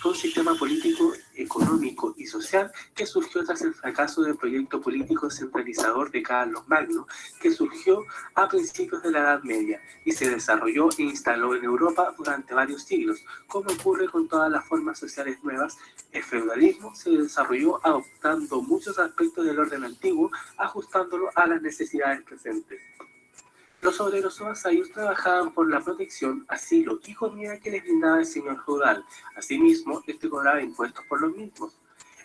un sistema político, económico y social que surgió tras el fracaso del proyecto político centralizador de Carlos Magno, que surgió a principios de la Edad Media y se desarrolló e instaló en Europa durante varios siglos. Como ocurre con todas las formas sociales nuevas, el feudalismo se desarrolló adoptando muchos aspectos del orden antiguo, ajustándolo a las necesidades presentes. Los obreros o vasallos trabajaban por la protección, asilo y comida que les brindaba el señor feudal. Asimismo, este cobraba impuestos por los mismos.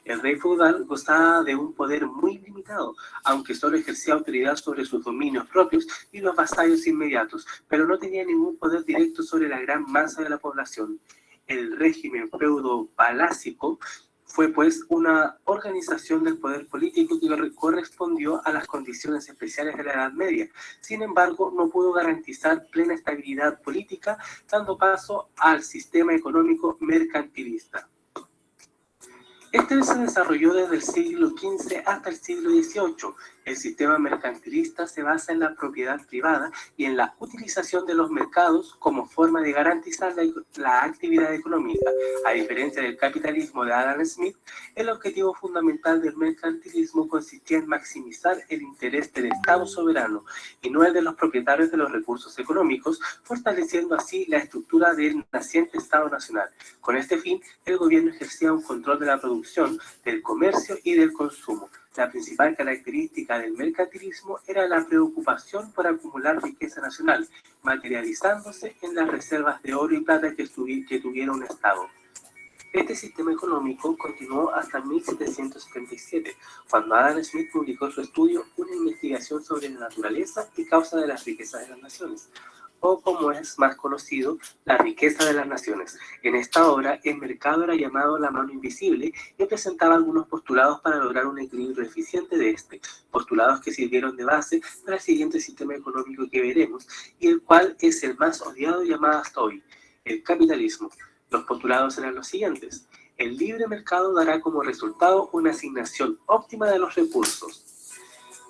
El rey feudal gozaba de un poder muy limitado, aunque solo ejercía autoridad sobre sus dominios propios y los vasallos inmediatos, pero no tenía ningún poder directo sobre la gran masa de la población. El régimen feudo-palácico fue pues una organización del poder político que correspondió a las condiciones especiales de la Edad Media. Sin embargo, no pudo garantizar plena estabilidad política, dando paso al sistema económico mercantilista. Este se desarrolló desde el siglo XV hasta el siglo XVIII. El sistema mercantilista se basa en la propiedad privada y en la utilización de los mercados como forma de garantizar la actividad económica. A diferencia del capitalismo de Adam Smith, el objetivo fundamental del mercantilismo consistía en maximizar el interés del Estado soberano y no el de los propietarios de los recursos económicos, fortaleciendo así la estructura del naciente Estado nacional. Con este fin, el gobierno ejercía un control de la producción, del comercio y del consumo. La principal característica del mercantilismo era la preocupación por acumular riqueza nacional, materializándose en las reservas de oro y plata que tuviera un Estado. Este sistema económico continuó hasta 1777, cuando Adam Smith publicó su estudio Una investigación sobre la naturaleza y causa de las riquezas de las naciones, o como es más conocido, La riqueza de las naciones. En esta obra, el mercado era llamado la mano invisible y presentaba algunos postulados para lograr un equilibrio eficiente de este, postulados que sirvieron de base para el siguiente sistema económico que veremos, y el cual es el más odiado y amado hasta hoy, el capitalismo. Los postulados eran los siguientes: el libre mercado dará como resultado una asignación óptima de los recursos.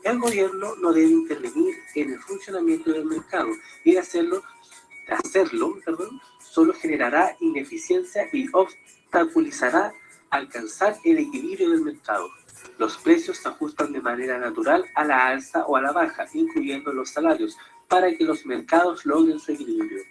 El gobierno no debe intervenir en el funcionamiento del mercado y de hacerlo, solo generará ineficiencia y obstaculizará alcanzar el equilibrio del mercado. Los precios se ajustan de manera natural a la alza o a la baja, incluyendo los salarios, para que los mercados logren su equilibrio.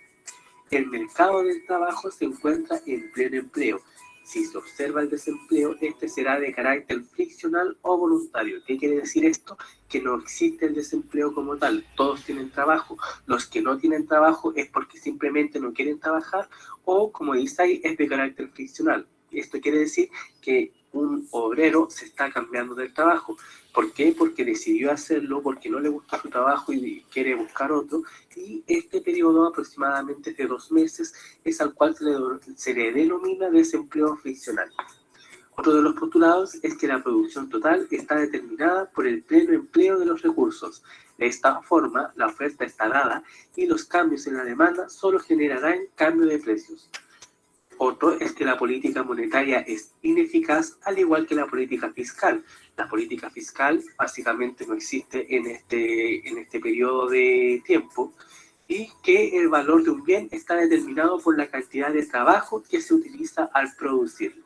El mercado del trabajo se encuentra en pleno empleo. Si se observa el desempleo, este será de carácter friccional o voluntario. ¿Qué quiere decir esto? Que no existe el desempleo como tal. Todos tienen trabajo. Los que no tienen trabajo es porque simplemente no quieren trabajar o, como dice ahí, es de carácter friccional. Esto quiere decir que un obrero se está cambiando del trabajo. ¿Por qué? Porque decidió hacerlo, porque no le gusta su trabajo y quiere buscar otro. Y este periodo, aproximadamente de 2 meses, es al cual se le denomina desempleo friccional. Otro de los postulados es que la producción total está determinada por el pleno empleo de los recursos. De esta forma, la oferta está dada y los cambios en la demanda solo generarán cambio de precios. Otro es que la política monetaria es ineficaz, al igual que la política fiscal. La política fiscal básicamente no existe en este periodo de tiempo, y que el valor de un bien está determinado por la cantidad de trabajo que se utiliza al producirlo.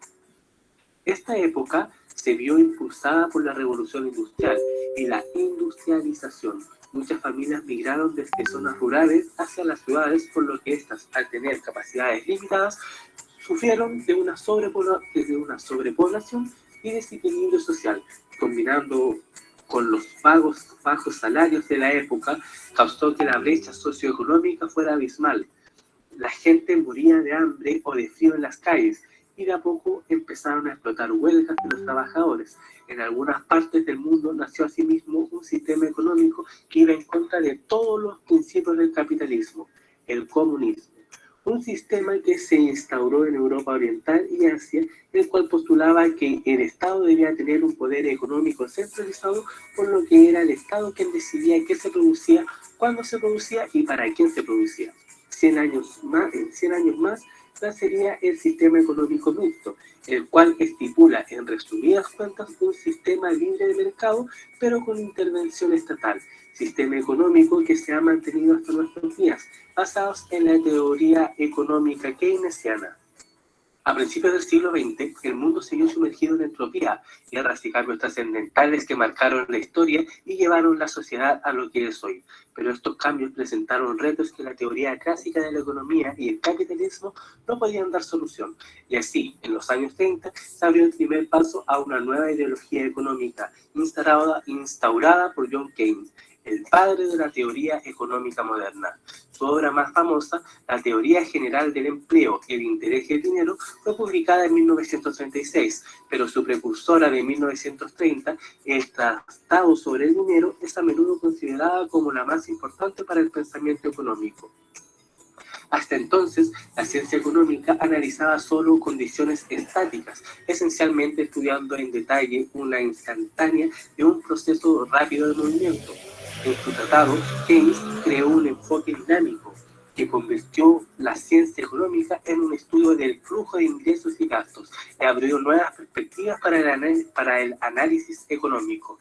Esta época se vio impulsada por la revolución industrial y la industrialización. Muchas familias migraron desde zonas rurales hacia las ciudades, por lo que estas, al tener capacidades limitadas, sufrieron de una sobrepoblación y desequilibrio social, combinando con los bajos salarios de la época, causó que la brecha socioeconómica fuera abismal. La gente moría de hambre o de frío en las calles, y de a poco empezaron a explotar huelgas de los trabajadores. En algunas partes del mundo nació asimismo un sistema económico que iba en contra de todos los principios del capitalismo, el comunismo. Un sistema que se instauró en Europa Oriental y Asia, el cual postulaba que el Estado debía tener un poder económico centralizado, por lo que era el Estado quien decidía qué se producía, cuándo se producía y para quién se producía. 100 años más sería el sistema económico mixto, el cual estipula en resumidas cuentas un sistema libre de mercado, pero con intervención estatal, sistema económico que se ha mantenido hasta nuestros días, basados en la teoría económica keynesiana. A principios del siglo XX, el mundo siguió sumergido en entropía, guerras y cambios trascendentales que marcaron la historia y llevaron la sociedad a lo que es hoy. Pero estos cambios presentaron retos que la teoría clásica de la economía y el capitalismo no podían dar solución. Y así, en los años 30, se abrió el primer paso a una nueva ideología económica instaurada por John Keynes, el padre de la teoría económica moderna. Su obra más famosa, La Teoría General del Empleo, el Interés y el Dinero, fue publicada en 1936, pero su precursora de 1930, El Tratado sobre el Dinero, es a menudo considerada como la más importante para el pensamiento económico. Hasta entonces, la ciencia económica analizaba solo condiciones estáticas, esencialmente estudiando en detalle una instantánea de un proceso rápido de movimiento. En su tratado, Keynes creó un enfoque dinámico que convirtió la ciencia económica en un estudio del flujo de ingresos y gastos y abrió nuevas perspectivas para el análisis económico.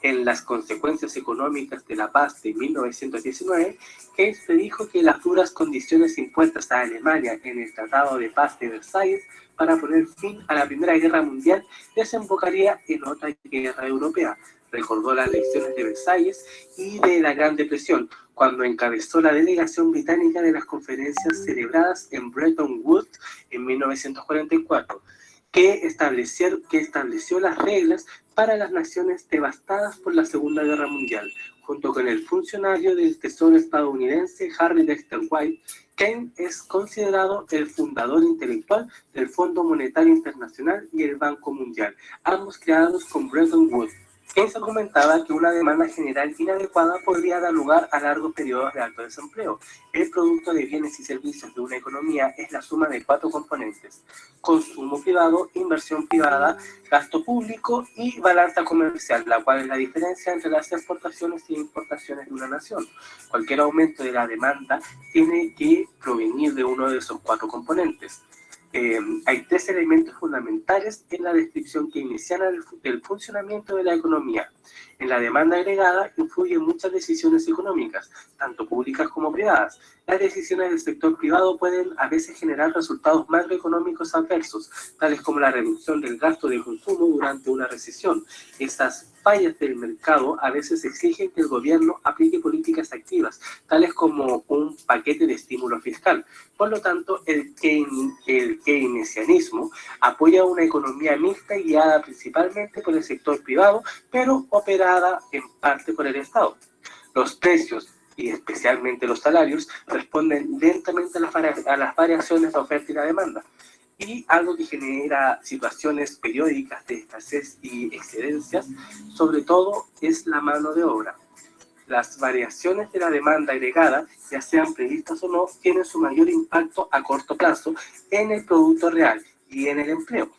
En Las consecuencias económicas de la paz de 1919, Keynes predijo que las duras condiciones impuestas a Alemania en el Tratado de Paz de Versalles para poner fin a la Primera Guerra Mundial desembocaría en otra guerra europea. Recordó las lecciones de Versalles y de la Gran Depresión, cuando encabezó la delegación británica de las conferencias celebradas en Bretton Woods en 1944, que estableció las reglas para las naciones devastadas por la Segunda Guerra Mundial. Junto con el funcionario del Tesoro estadounidense Harry Dexter White, Keynes es considerado el fundador intelectual del Fondo Monetario Internacional y el Banco Mundial, ambos creados con Bretton Woods. Keynes argumentaba que una demanda general inadecuada podría dar lugar a largos periodos de alto desempleo. El producto de bienes y servicios de una economía es la suma de 4 componentes: consumo privado, inversión privada, gasto público y balanza comercial, la cual es la diferencia entre las exportaciones e importaciones de una nación. Cualquier aumento de la demanda tiene que provenir de uno de esos 4 componentes. Hay 3 elementos fundamentales en la descripción keynesiana del funcionamiento de la economía. En la demanda agregada influyen muchas decisiones económicas, tanto públicas como privadas. Las decisiones del sector privado pueden a veces generar resultados macroeconómicos adversos, tales como la reducción del gasto de consumo durante una recesión. Estas fallas del mercado a veces exigen que el gobierno aplique políticas activas, tales como un paquete de estímulo fiscal. Por lo tanto, el keynesianismo apoya una economía mixta guiada principalmente por el sector privado, pero operada en parte por el Estado. Los precios, y especialmente los salarios, responden lentamente a las variaciones de oferta y la demanda. Y algo que genera situaciones periódicas de escasez y excedencias, sobre todo, es la mano de obra. Las variaciones de la demanda agregada, ya sean previstas o no, tienen su mayor impacto a corto plazo en el producto real y en el empleo,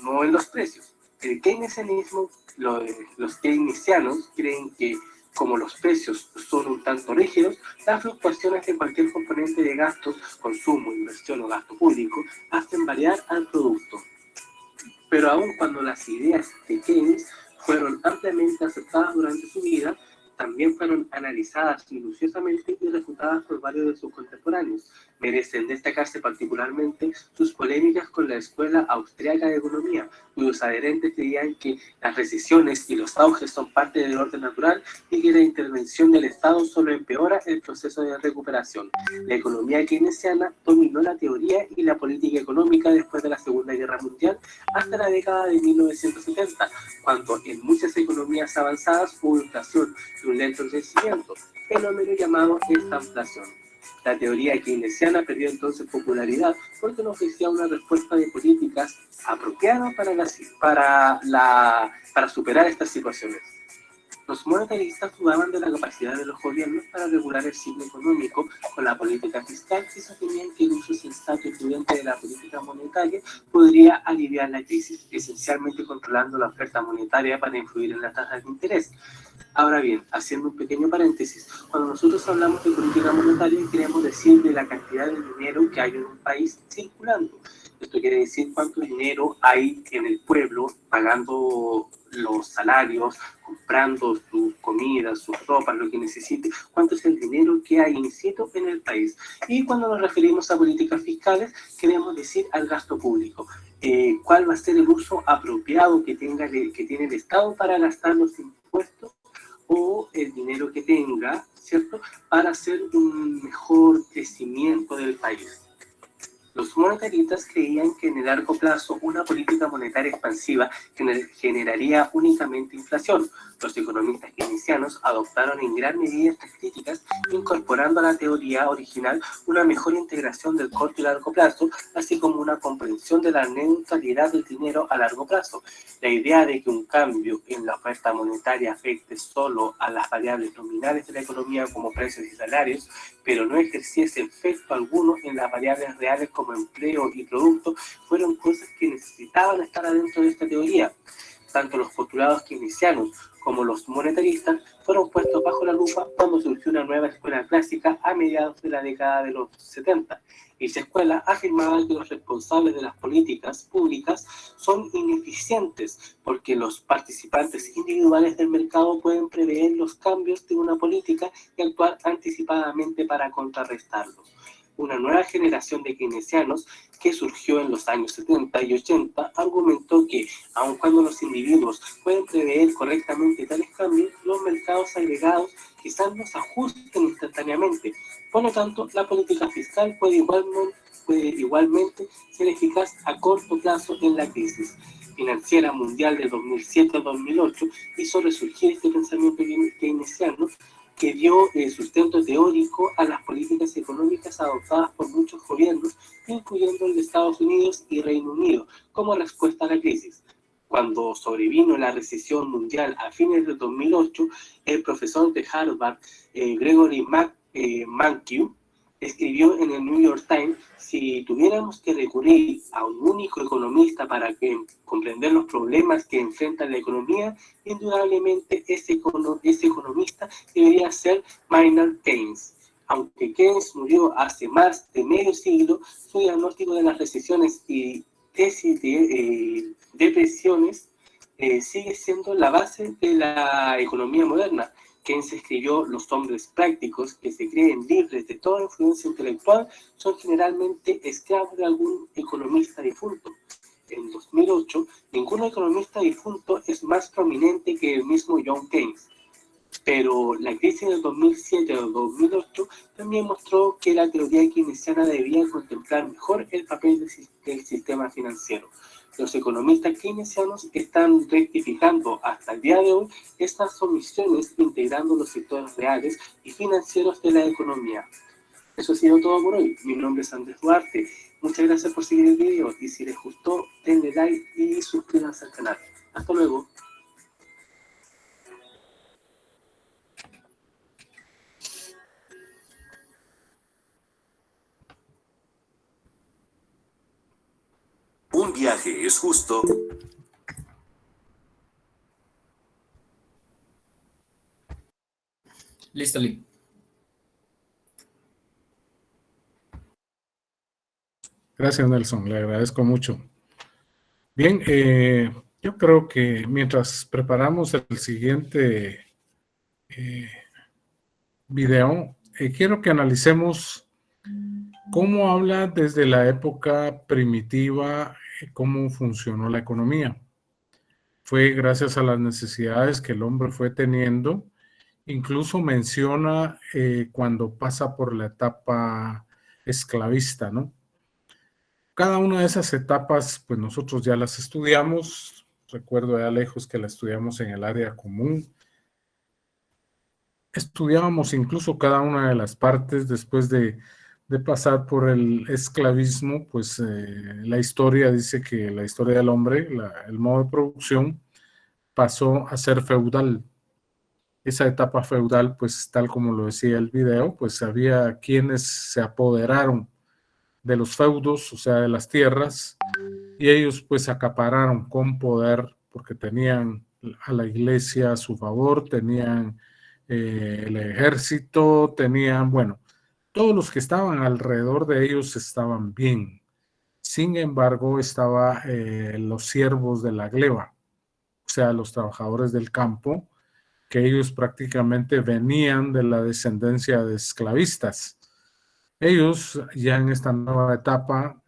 no en los precios. El keynesianismo, los keynesianos creen que, como los precios son un tanto rígidos, las fluctuaciones de cualquier componente de gastos, consumo, inversión o gasto público, hacen variar al producto. Pero aun cuando las ideas de Keynes fueron ampliamente aceptadas durante su vida, también fueron analizadas minuciosamente y refutadas por varios de sus contemporáneos. Merecen destacarse particularmente sus polémicas con la Escuela Austriaca de Economía, cuyos adherentes creían que las recesiones y los auges son parte del orden natural y que la intervención del Estado solo empeora el proceso de recuperación. La economía keynesiana dominó la teoría y la política económica después de la Segunda Guerra Mundial hasta la década de 1970, cuando en muchas economías avanzadas hubo inflación y un lento crecimiento, fenómeno llamado estanflación. La teoría keynesiana perdió entonces popularidad porque no ofrecía una respuesta de políticas apropiada para superar estas situaciones. Los monetaristas dudaban de la capacidad de los gobiernos para regular el ciclo económico con la política fiscal y sostenían que el uso sensato y prudente de la política monetaria podría aliviar la crisis, esencialmente controlando la oferta monetaria para influir en las tasas de interés. Ahora bien, haciendo un pequeño paréntesis, cuando nosotros hablamos de política monetaria queremos decir de la cantidad de dinero que hay en un país circulando. Esto quiere decir cuánto dinero hay en el pueblo pagando los salarios, comprando sus comidas, sus ropas, lo que necesite, cuánto es el dinero que hay in situ en el país. Y cuando nos referimos a políticas fiscales, queremos decir al gasto público. ¿Cuál va a ser el uso apropiado que tiene el Estado para gastar los impuestos o el dinero que tenga, ¿cierto?, para hacer un mejor crecimiento del país? Los monetaristas creían que en el largo plazo una política monetaria expansiva generaría únicamente inflación. Los economistas keynesianos adoptaron en gran medida estas críticas, incorporando a la teoría original una mejor integración del corto y largo plazo, así como una comprensión de la neutralidad del dinero a largo plazo. La idea de que un cambio en la oferta monetaria afecte solo a las variables nominales de la economía como precios y salarios, pero no ejerciese efecto alguno en las variables reales como empleo y producto, fueron cosas que necesitaban estar adentro de esta teoría. Tanto los postulados keynesianos como los monetaristas fueron puestos bajo la lupa cuando surgió una nueva escuela clásica a mediados de la década de los 70. Esa escuela afirmaba que los responsables de las políticas públicas son ineficientes porque los participantes individuales del mercado pueden prever los cambios de una política y actuar anticipadamente para contrarrestarlos. Una nueva generación de keynesianos que surgió en los años 70 y 80 argumentó que, aun cuando los individuos pueden prever correctamente tales cambios, los mercados agregados quizás no se ajusten instantáneamente. Por lo tanto, la política fiscal puede igualmente ser eficaz a corto plazo en la crisis financiera mundial de 2007-2008, hizo resurgir este pensamiento keynesiano que dio sustento teórico a las políticas económicas adoptadas por muchos gobiernos, incluyendo el de Estados Unidos y Reino Unido, como respuesta a la crisis. Cuando sobrevino la recesión mundial a fines de 2008, el profesor de Harvard, Gregory Mankiw, escribió en el New York Times: si tuviéramos que recurrir a un único economista para comprender los problemas que enfrenta la economía, indudablemente ese economista debería ser Maynard Keynes. Aunque Keynes murió hace más de medio siglo, su diagnóstico de las recesiones y depresiones sigue siendo la base de la economía moderna. Keynes escribió: los hombres prácticos que se creen libres de toda influencia intelectual son generalmente esclavos de algún economista difunto. En 2008, ningún economista difunto es más prominente que el mismo John Keynes. Pero la crisis del 2007 o 2008 también mostró que la teoría keynesiana debía contemplar mejor el papel del sistema financiero. Los economistas keynesianos están rectificando hasta el día de hoy estas omisiones, integrando los sectores reales y financieros de la economía. Eso ha sido todo por hoy. Mi nombre es Andrés Duarte. Muchas gracias por seguir el video y si les gustó, denle like y suscríbanse al canal. Hasta luego. Un viaje es justo. Listo, Lee. Gracias, Nelson, le agradezco mucho. Bien, yo creo que mientras preparamos el siguiente video, quiero que analicemos cómo habla desde la época primitiva, cómo funcionó la economía. Fue gracias a las necesidades que el hombre fue teniendo. Incluso menciona cuando pasa por la etapa esclavista, ¿no? Cada una de esas etapas, pues nosotros ya las estudiamos. Recuerdo ya lejos que la estudiamos en el área común. Estudiábamos incluso cada una de las partes después de pasar por el esclavismo. Pues la historia dice que la historia del hombre, el modo de producción, pasó a ser feudal. Esa etapa feudal, pues tal como lo decía el video, pues había quienes se apoderaron de los feudos, o sea, de las tierras, y ellos pues acapararon con poder porque tenían a la iglesia a su favor, tenían el ejército, tenían, bueno, todos los que estaban alrededor de ellos estaban bien. Sin embargo, estaban los siervos de la gleba, o sea, los trabajadores del campo, que ellos prácticamente venían de la descendencia de esclavistas. Ellos ya en esta nueva etapa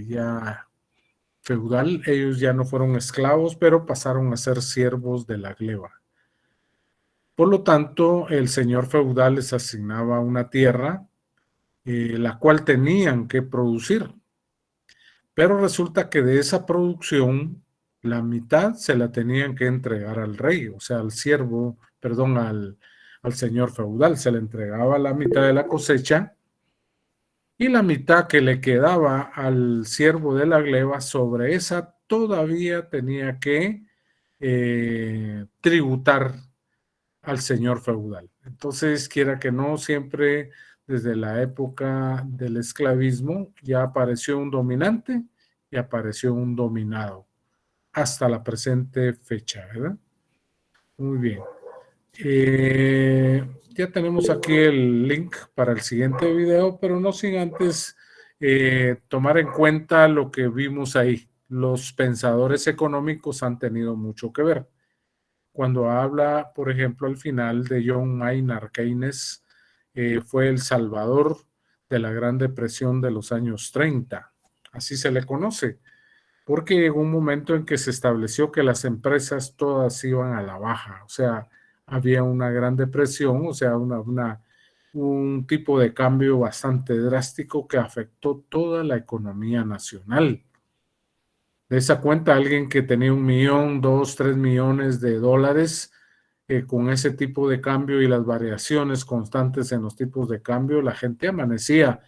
ya feudal, ellos ya no fueron esclavos, pero pasaron a ser siervos de la gleba. Por lo tanto, el señor feudal les asignaba una tierra, la cual tenían que producir. Pero resulta que de esa producción, la mitad se la tenían que entregar al rey, o sea, al siervo, perdón, al señor feudal. Se le entregaba la mitad de la cosecha y la mitad que le quedaba al siervo de la gleba, sobre esa todavía tenía que tributar al señor feudal. Entonces, quiera que no, siempre desde la época del esclavismo ya apareció un dominante y apareció un dominado hasta la presente fecha, ¿verdad? Muy bien. Ya tenemos aquí el link para el siguiente video, pero no sin antes tomar en cuenta lo que vimos ahí. Los pensadores económicos han tenido mucho que ver. Cuando habla, por ejemplo, al final de John Maynard Keynes, fue el salvador de la Gran Depresión de los años 30. Así se le conoce, porque llegó un momento en que se estableció que las empresas todas iban a la baja. O sea, había una gran depresión, o sea, un tipo de cambio bastante drástico que afectó toda la economía nacional. De esa cuenta, alguien que tenía 1 millón, 2, 3 millones de dólares, con ese tipo de cambio y las variaciones constantes en los tipos de cambio, la gente amanecía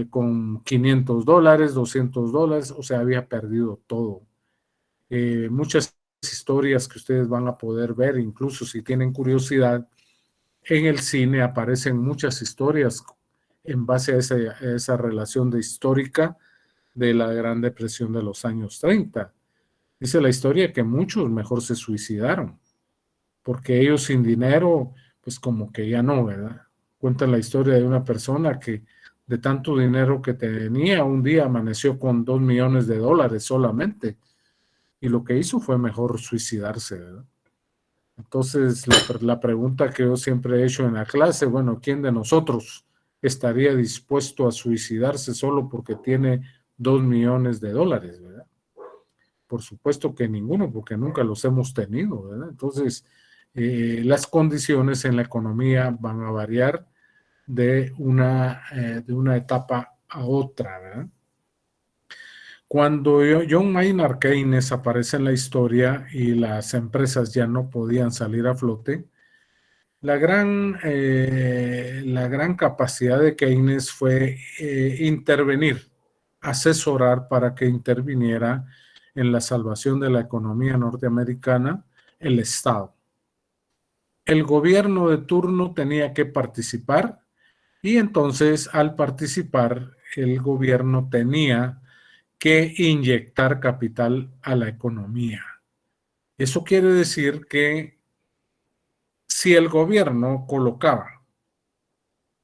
con 500 dólares, 200 dólares, o sea, había perdido todo. Muchas historias que ustedes van a poder ver, incluso si tienen curiosidad, en el cine aparecen muchas historias en base a esa relación de histórica de la Gran Depresión de los años 30. Dice la historia que muchos mejor se suicidaron, porque ellos sin dinero, pues como que ya no, ¿verdad? Cuentan la historia de una persona que de tanto dinero que tenía, un día amaneció con 2 millones de dólares solamente, y lo que hizo fue mejor suicidarse, ¿verdad? Entonces, la pregunta que yo siempre he hecho en la clase, bueno, ¿quién de nosotros estaría dispuesto a suicidarse solo porque tiene 2 millones de dólares, ¿verdad? Por supuesto que ninguno, porque nunca los hemos tenido, ¿verdad? Entonces, las condiciones en la economía van a variar de una etapa a otra, ¿verdad? Cuando John Maynard Keynes aparece en la historia y las empresas ya no podían salir a flote, la gran capacidad de Keynes fue intervenir, asesorar para que interviniera en la salvación de la economía norteamericana el Estado. El gobierno de turno tenía que participar y entonces al participar el gobierno tenía que inyectar capital a la economía. Eso quiere decir que si el gobierno colocaba,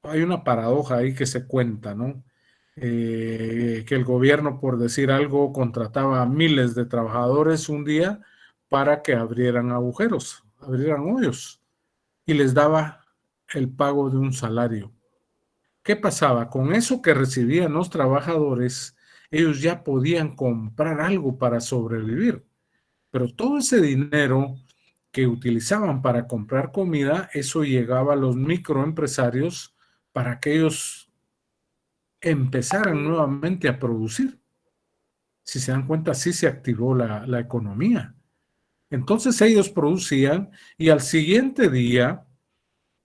hay una paradoja ahí que se cuenta, ¿no? Que el gobierno, por decir algo, contrataba a miles de trabajadores un día para que abrieran agujeros, abrieran hoyos, y les daba el pago de un salario. ¿Qué pasaba? Con eso que recibían los trabajadores, ellos ya podían comprar algo para sobrevivir, pero todo ese dinero que utilizaban para comprar comida, eso llegaba a los microempresarios para que ellos empezaran nuevamente a producir. Si se dan cuenta, así se activó la economía. Entonces ellos producían y al siguiente día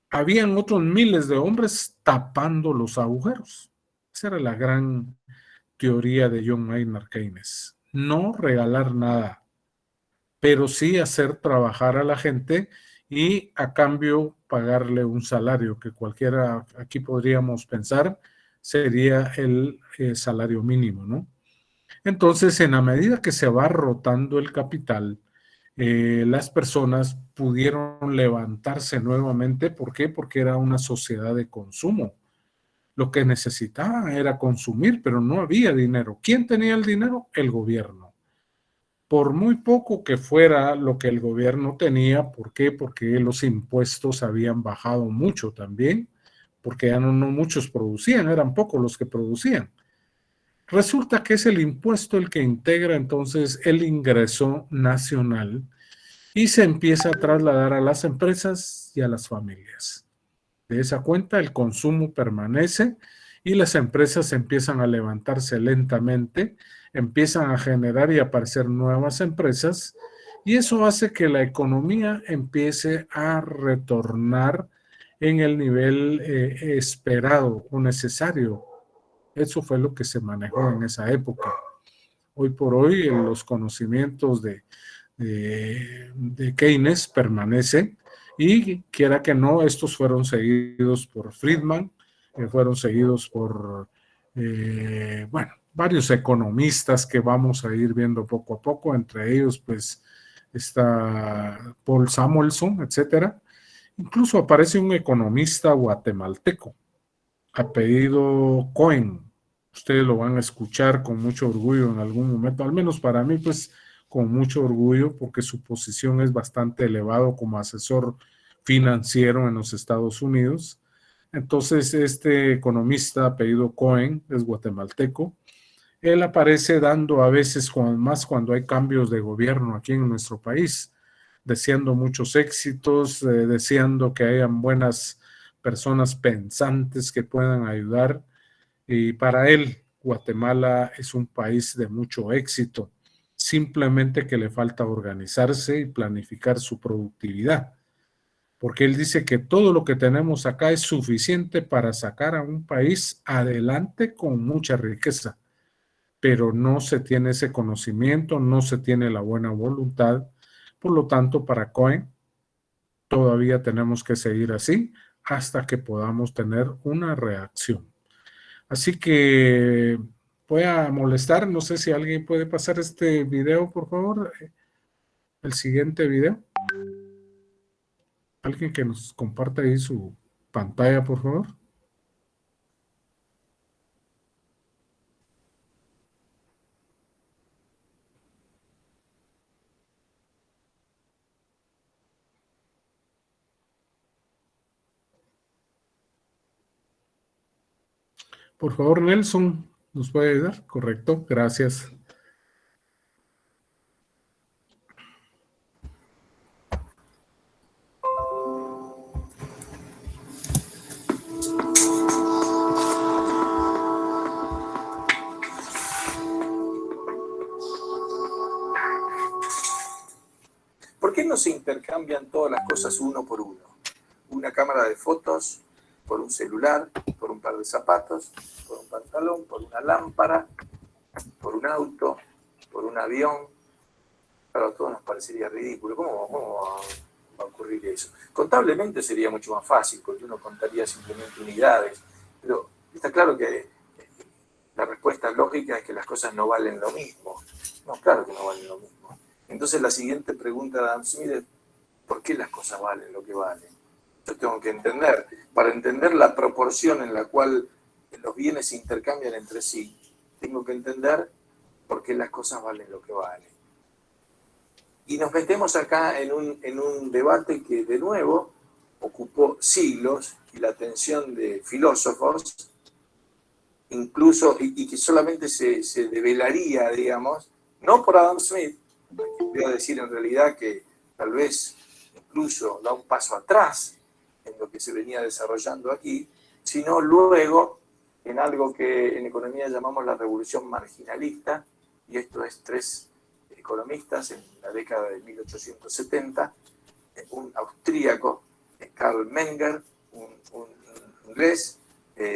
habían otros miles de hombres tapando los agujeros. Esa era la gran teoría de John Maynard Keynes. No regalar nada, pero sí hacer trabajar a la gente y a cambio pagarle un salario que cualquiera aquí podríamos pensar sería el salario mínimo, ¿no? Entonces, en la medida que se va rotando el capital, las personas pudieron levantarse nuevamente. ¿Por qué? Porque era una sociedad de consumo. Lo que necesitaban era consumir, pero no había dinero. ¿Quién tenía el dinero? El gobierno. por muy poco que fuera lo que el gobierno tenía. ¿Por qué? Porque los impuestos habían bajado mucho también, porque ya no muchos producían, eran pocos los que producían. Resulta que es el impuesto el que integra entonces el ingreso nacional y se empieza a trasladar a las empresas y a las familias. De esa cuenta, el consumo permanece y las empresas empiezan a levantarse lentamente, empiezan a generar y aparecer nuevas empresas, y eso hace que la economía empiece a retornar en el nivel esperado o necesario. Eso fue lo que se manejó en esa época. Hoy por hoy, los conocimientos de Keynes permanecen, y quiera que no, estos fueron seguidos por Friedman, fueron seguidos por, bueno, varios economistas que vamos a ir viendo poco a poco. Entre ellos, pues, está Paul Samuelson, etcétera. Incluso aparece un economista guatemalteco, apellido Cohen. Ustedes lo van a escuchar con mucho orgullo en algún momento, al menos para mí, pues, con mucho orgullo, porque su posición es bastante elevado como asesor financiero en los Estados Unidos. Entonces, este economista apellido Cohen es guatemalteco. Él aparece dando a veces, más cuando hay cambios de gobierno aquí en nuestro país, deseando muchos éxitos, deseando que hayan buenas personas pensantes que puedan ayudar. Y para él, Guatemala es un país de mucho éxito, simplemente que le falta organizarse y planificar su productividad, porque él dice que todo lo que tenemos acá es suficiente para sacar a un país adelante con mucha riqueza, pero no se tiene ese conocimiento, no se tiene la buena voluntad. Por lo tanto, para Cohen, todavía tenemos que seguir así hasta que podamos tener una reacción. Así que voy a molestar, no sé si alguien puede pasar este video, por favor, el siguiente video. Alguien que nos comparta ahí su pantalla, por favor. Por favor, Nelson, ¿nos puede ayudar? Correcto, gracias. ¿Por qué no se intercambian todas las cosas uno por uno? Una cámara de fotos por un celular, por un par de zapatos, por un pantalón, por una lámpara, por un auto, por un avión. Claro, a todos nos parecería ridículo. ¿Cómo va a ocurrir eso? Contablemente sería mucho más fácil, porque uno contaría simplemente unidades. Pero está claro que la respuesta lógica es que las cosas no valen lo mismo. No, claro que no valen lo mismo. Entonces la siguiente pregunta de Adam Smith es: ¿por qué las cosas valen lo que valen? Yo tengo que entender, para entender la proporción en la cual los bienes se intercambian entre sí, tengo que entender por qué las cosas valen lo que valen. Y nos metemos acá en un debate que, de nuevo, ocupó siglos y la atención de filósofos, incluso, y que solamente se develaría, digamos, no por Adam Smith. Voy a decir en realidad que tal vez incluso da un paso atrás en lo que se venía desarrollando aquí, sino luego en algo que en economía llamamos la revolución marginalista, y esto es tres economistas en la década de 1870, un austríaco, Karl Menger, un inglés,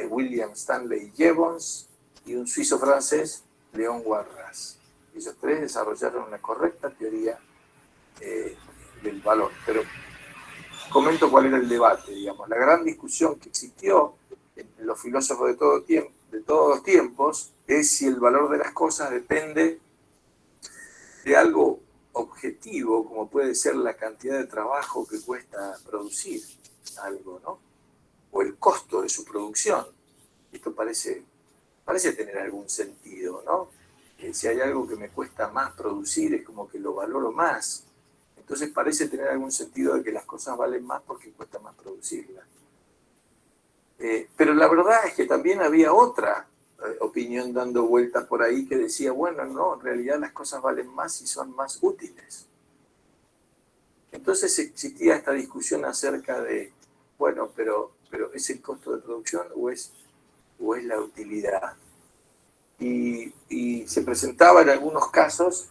William Stanley Jevons, y un suizo-francés, Léon Warras. Ellos tres desarrollaron una correcta teoría del valor. Pero comento cuál era el debate, digamos. La gran discusión que existió en los filósofos de todos los tiempos es si el valor de las cosas depende de algo objetivo, como puede ser la cantidad de trabajo que cuesta producir algo, ¿no? O el costo de su producción. Esto parece tener algún sentido, ¿no? Si hay algo que me cuesta más producir, es como valoro más. Entonces parece tener algún sentido de que las cosas valen más porque cuesta más producirlas. Pero la verdad es que también había otra opinión dando vueltas por ahí que decía, bueno, no, en realidad las cosas valen más y son más útiles. Entonces existía esta discusión acerca de, bueno, pero ¿es el costo de producción o es la utilidad? Y se presentaba en algunos casos,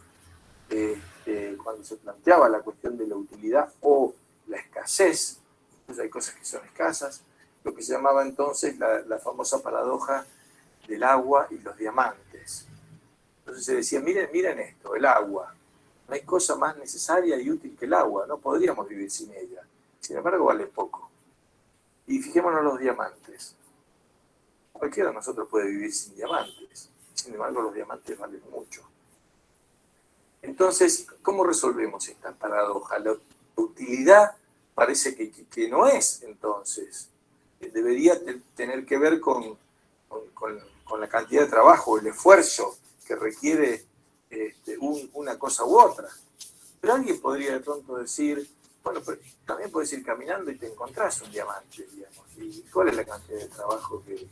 cuando se planteaba la cuestión de la utilidad o la escasez, pues hay cosas que son escasas, lo que se llamaba entonces la famosa paradoja del agua y los diamantes. Entonces se decía, miren esto, el agua. No hay cosa más necesaria y útil que el agua, no podríamos vivir sin ella. Sin embargo, vale poco. Y fijémonos en los diamantes. Cualquiera de nosotros puede vivir sin diamantes. Sin embargo, los diamantes valen mucho. Entonces, ¿cómo resolvemos esta paradoja? La utilidad parece que no es, entonces. Debería tener que ver con la cantidad de trabajo, el esfuerzo que requiere una cosa u otra. Pero alguien podría de pronto decir, bueno, pero también puedes ir caminando y te encontrás un diamante, digamos. ¿Y cuál es la cantidad de trabajo que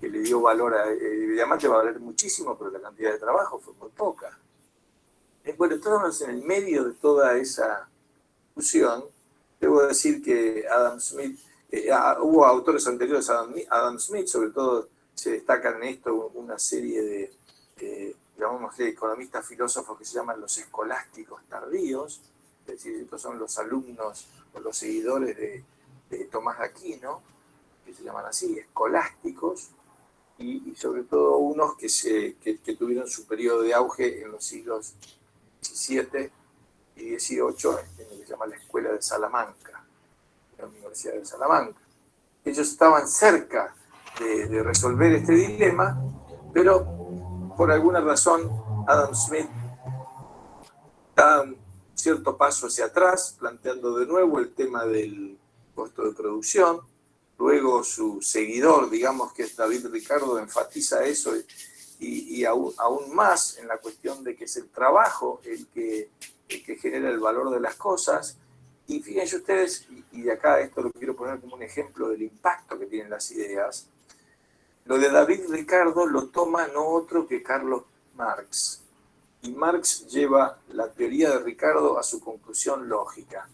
le dio valor a el diamante? Va a valer muchísimo, pero la cantidad de trabajo fue muy poca. Bueno, estamos en el medio de toda esa discusión. Debo decir que Adam Smith, hubo autores anteriores a Adam Smith, sobre todo se destacan en esto una serie de llamémosle economistas filósofos que se llaman los escolásticos tardíos, es decir, estos son los alumnos o los seguidores de Tomás de Aquino, que se llaman así, escolásticos, y sobre todo unos que tuvieron su periodo de auge en los siglos XVII y XVIII, en lo que se llama la Escuela de Salamanca, la Universidad de Salamanca. Ellos estaban cerca de resolver este dilema, pero por alguna razón Adam Smith da un cierto paso hacia atrás, planteando de nuevo el tema del costo de producción. Luego su seguidor, digamos que es David Ricardo, enfatiza eso y aún más en la cuestión de que es el trabajo el que genera el valor de las cosas. Y fíjense ustedes, y de acá esto lo quiero poner como un ejemplo del impacto que tienen las ideas, lo de David Ricardo lo toma no otro que Carlos Marx. Y Marx lleva la teoría de Ricardo a su conclusión lógica.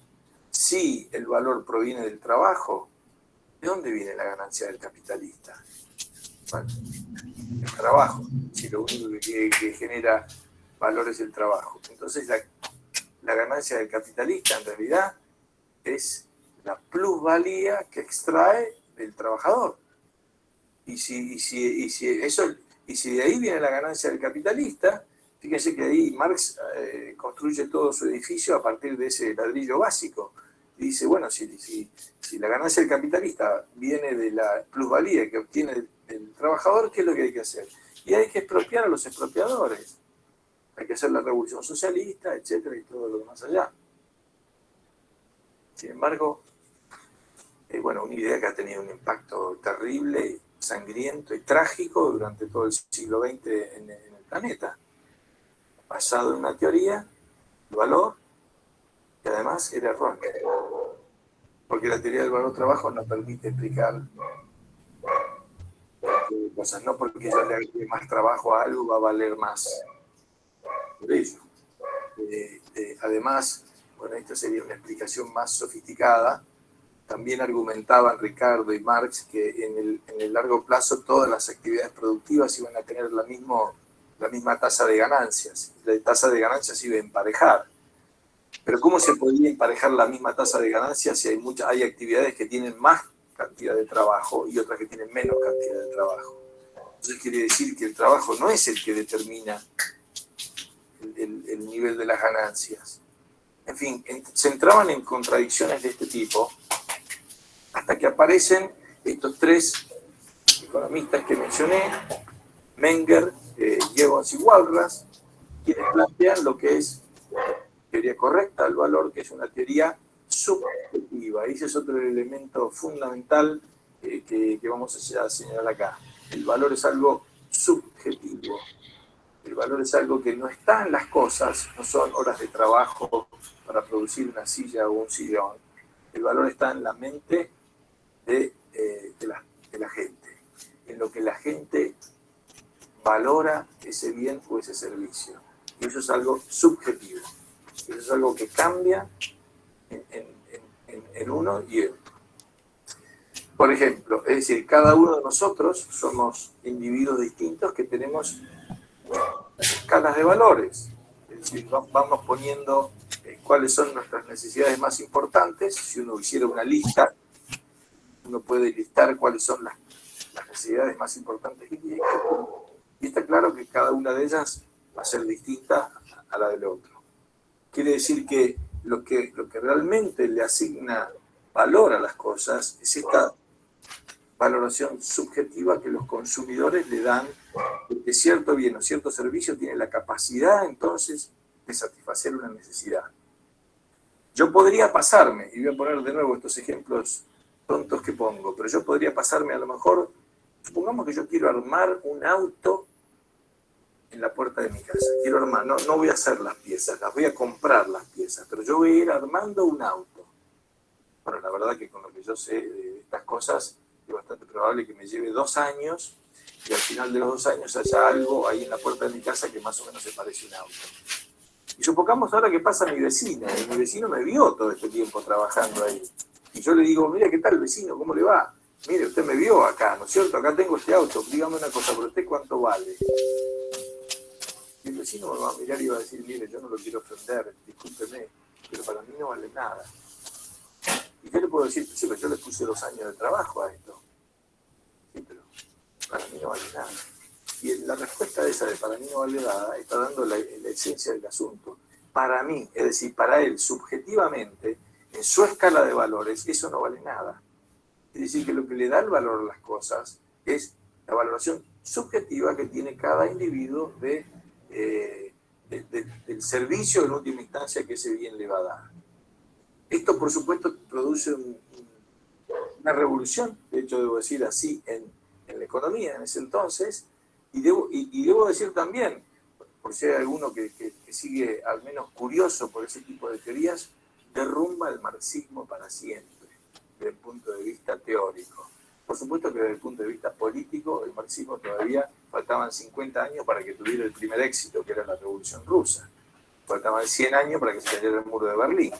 Si el valor proviene del trabajo, ¿de dónde viene la ganancia del capitalista? Bueno, el trabajo. Si lo único que genera valor es el trabajo. Entonces la ganancia del capitalista en realidad es la plusvalía que extrae del trabajador. Y si de ahí viene la ganancia del capitalista, fíjense que ahí Marx construye todo su edificio a partir de ese ladrillo básico. Y dice, bueno, si la ganancia del capitalista viene de la plusvalía que obtiene el trabajador, ¿qué es lo que hay que hacer? Y hay que expropiar a los expropiadores. Hay que hacer la revolución socialista, etcétera, y todo lo demás allá. Sin embargo, bueno, una idea que ha tenido un impacto terrible, sangriento y trágico durante todo el siglo XX en el planeta, basado en una teoría, el valor, que además era errónea, porque la teoría del valor-trabajo no permite explicar cosas, no porque yo le agregue más trabajo a algo va a valer más por ello. Además, bueno, esta sería una explicación más sofisticada. También argumentaban Ricardo y Marx que en el largo plazo todas las actividades productivas iban a tener la misma tasa de ganancias. La tasa de ganancias iba a emparejar. Pero ¿cómo se podría emparejar la misma tasa de ganancias si hay actividades que tienen más cantidad de trabajo y otras que tienen menos cantidad de trabajo? Entonces quiere decir que el trabajo no es el que determina el nivel de las ganancias. En fin, se entraban en contradicciones de este tipo hasta que aparecen estos tres economistas que mencioné, Menger, Gibbons y Walras, quienes plantean lo que es teoría correcta del valor, que es una teoría subjetiva. Ese es otro elemento fundamental que vamos a señalar acá. El valor es algo subjetivo. El valor es algo que no está en las cosas, no son horas de trabajo para producir una silla o un sillón. El valor está en la mente de la gente, en lo que la gente valora ese bien o ese servicio. Y eso es algo subjetivo. Eso es algo que cambia en uno y en otro. Por ejemplo, es decir, cada uno de nosotros somos individuos distintos que tenemos escalas de valores. Es decir, vamos poniendo cuáles son nuestras necesidades más importantes. Si uno hiciera una lista, uno puede listar cuáles son las necesidades más importantes que tiene. Y está claro que cada una de ellas va a ser distinta a la del otro. Quiere decir que lo que realmente le asigna valor a las cosas es esta valoración subjetiva que los consumidores le dan de que cierto bien o cierto servicio tiene la capacidad entonces de satisfacer una necesidad. Yo podría pasarme, y voy a poner de nuevo estos ejemplos tontos que pongo, pero yo podría pasarme a lo mejor, supongamos que yo quiero armar un auto en la puerta de mi casa. Quiero armar, no voy a hacer las piezas, las voy a comprar las piezas, pero yo voy a ir armando un auto. Bueno, la verdad que con lo que yo sé de estas cosas, es bastante probable que me lleve 2 años y al final de los 2 años haya algo ahí en la puerta de mi casa que más o menos se parece a un auto. Y supongamos ahora que pasa mi vecina, y mi vecino me vio todo este tiempo trabajando ahí. Y yo le digo, mira, ¿qué tal vecino? ¿Cómo le va? Mire, usted me vio acá, ¿no es cierto? Acá tengo este auto, dígame una cosa, ¿pero usted cuánto vale? Y el vecino me va a mirar y va a decir, mire, yo no lo quiero ofender, discúlpeme, pero para mí no vale nada. ¿Y qué le puedo decir? Sí, pero yo le puse 2 años de trabajo a esto. Sí, pero para mí no vale nada. Y la respuesta de esa de para mí no vale nada está dando la esencia del asunto. Para mí, es decir, para él, subjetivamente, en su escala de valores, eso no vale nada. Es decir, que lo que le da el valor a las cosas es la valoración subjetiva que tiene cada individuo del servicio en última instancia que ese bien le va a dar. Esto, por supuesto, produce una revolución, de hecho, debo decir así, en la economía en ese entonces, y debo decir también, por si hay alguno que sigue al menos curioso por ese tipo de teorías, derrumba el marxismo para siempre, desde el punto de vista teórico. Por supuesto que desde el punto de vista político, el marxismo todavía faltaban 50 años para que tuviera el primer éxito, que era la Revolución Rusa. Faltaban 100 años para que se cayera el muro de Berlín.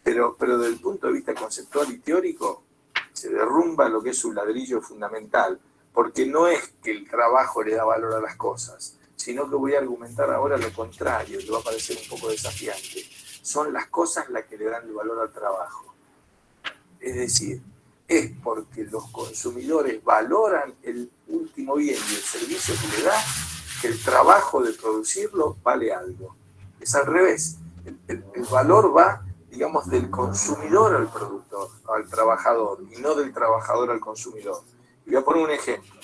Pero desde el punto de vista conceptual y teórico, se derrumba lo que es su ladrillo fundamental, porque no es que el trabajo le da valor a las cosas, sino que voy a argumentar ahora lo contrario, que va a parecer un poco desafiante. Son las cosas las que le dan el valor al trabajo. Es decir, es porque los consumidores valoran el último bien y el servicio que le da, que el trabajo de producirlo vale algo. Es al revés. El valor va, digamos, del consumidor al productor, al trabajador, y no del trabajador al consumidor. Y voy a poner un ejemplo.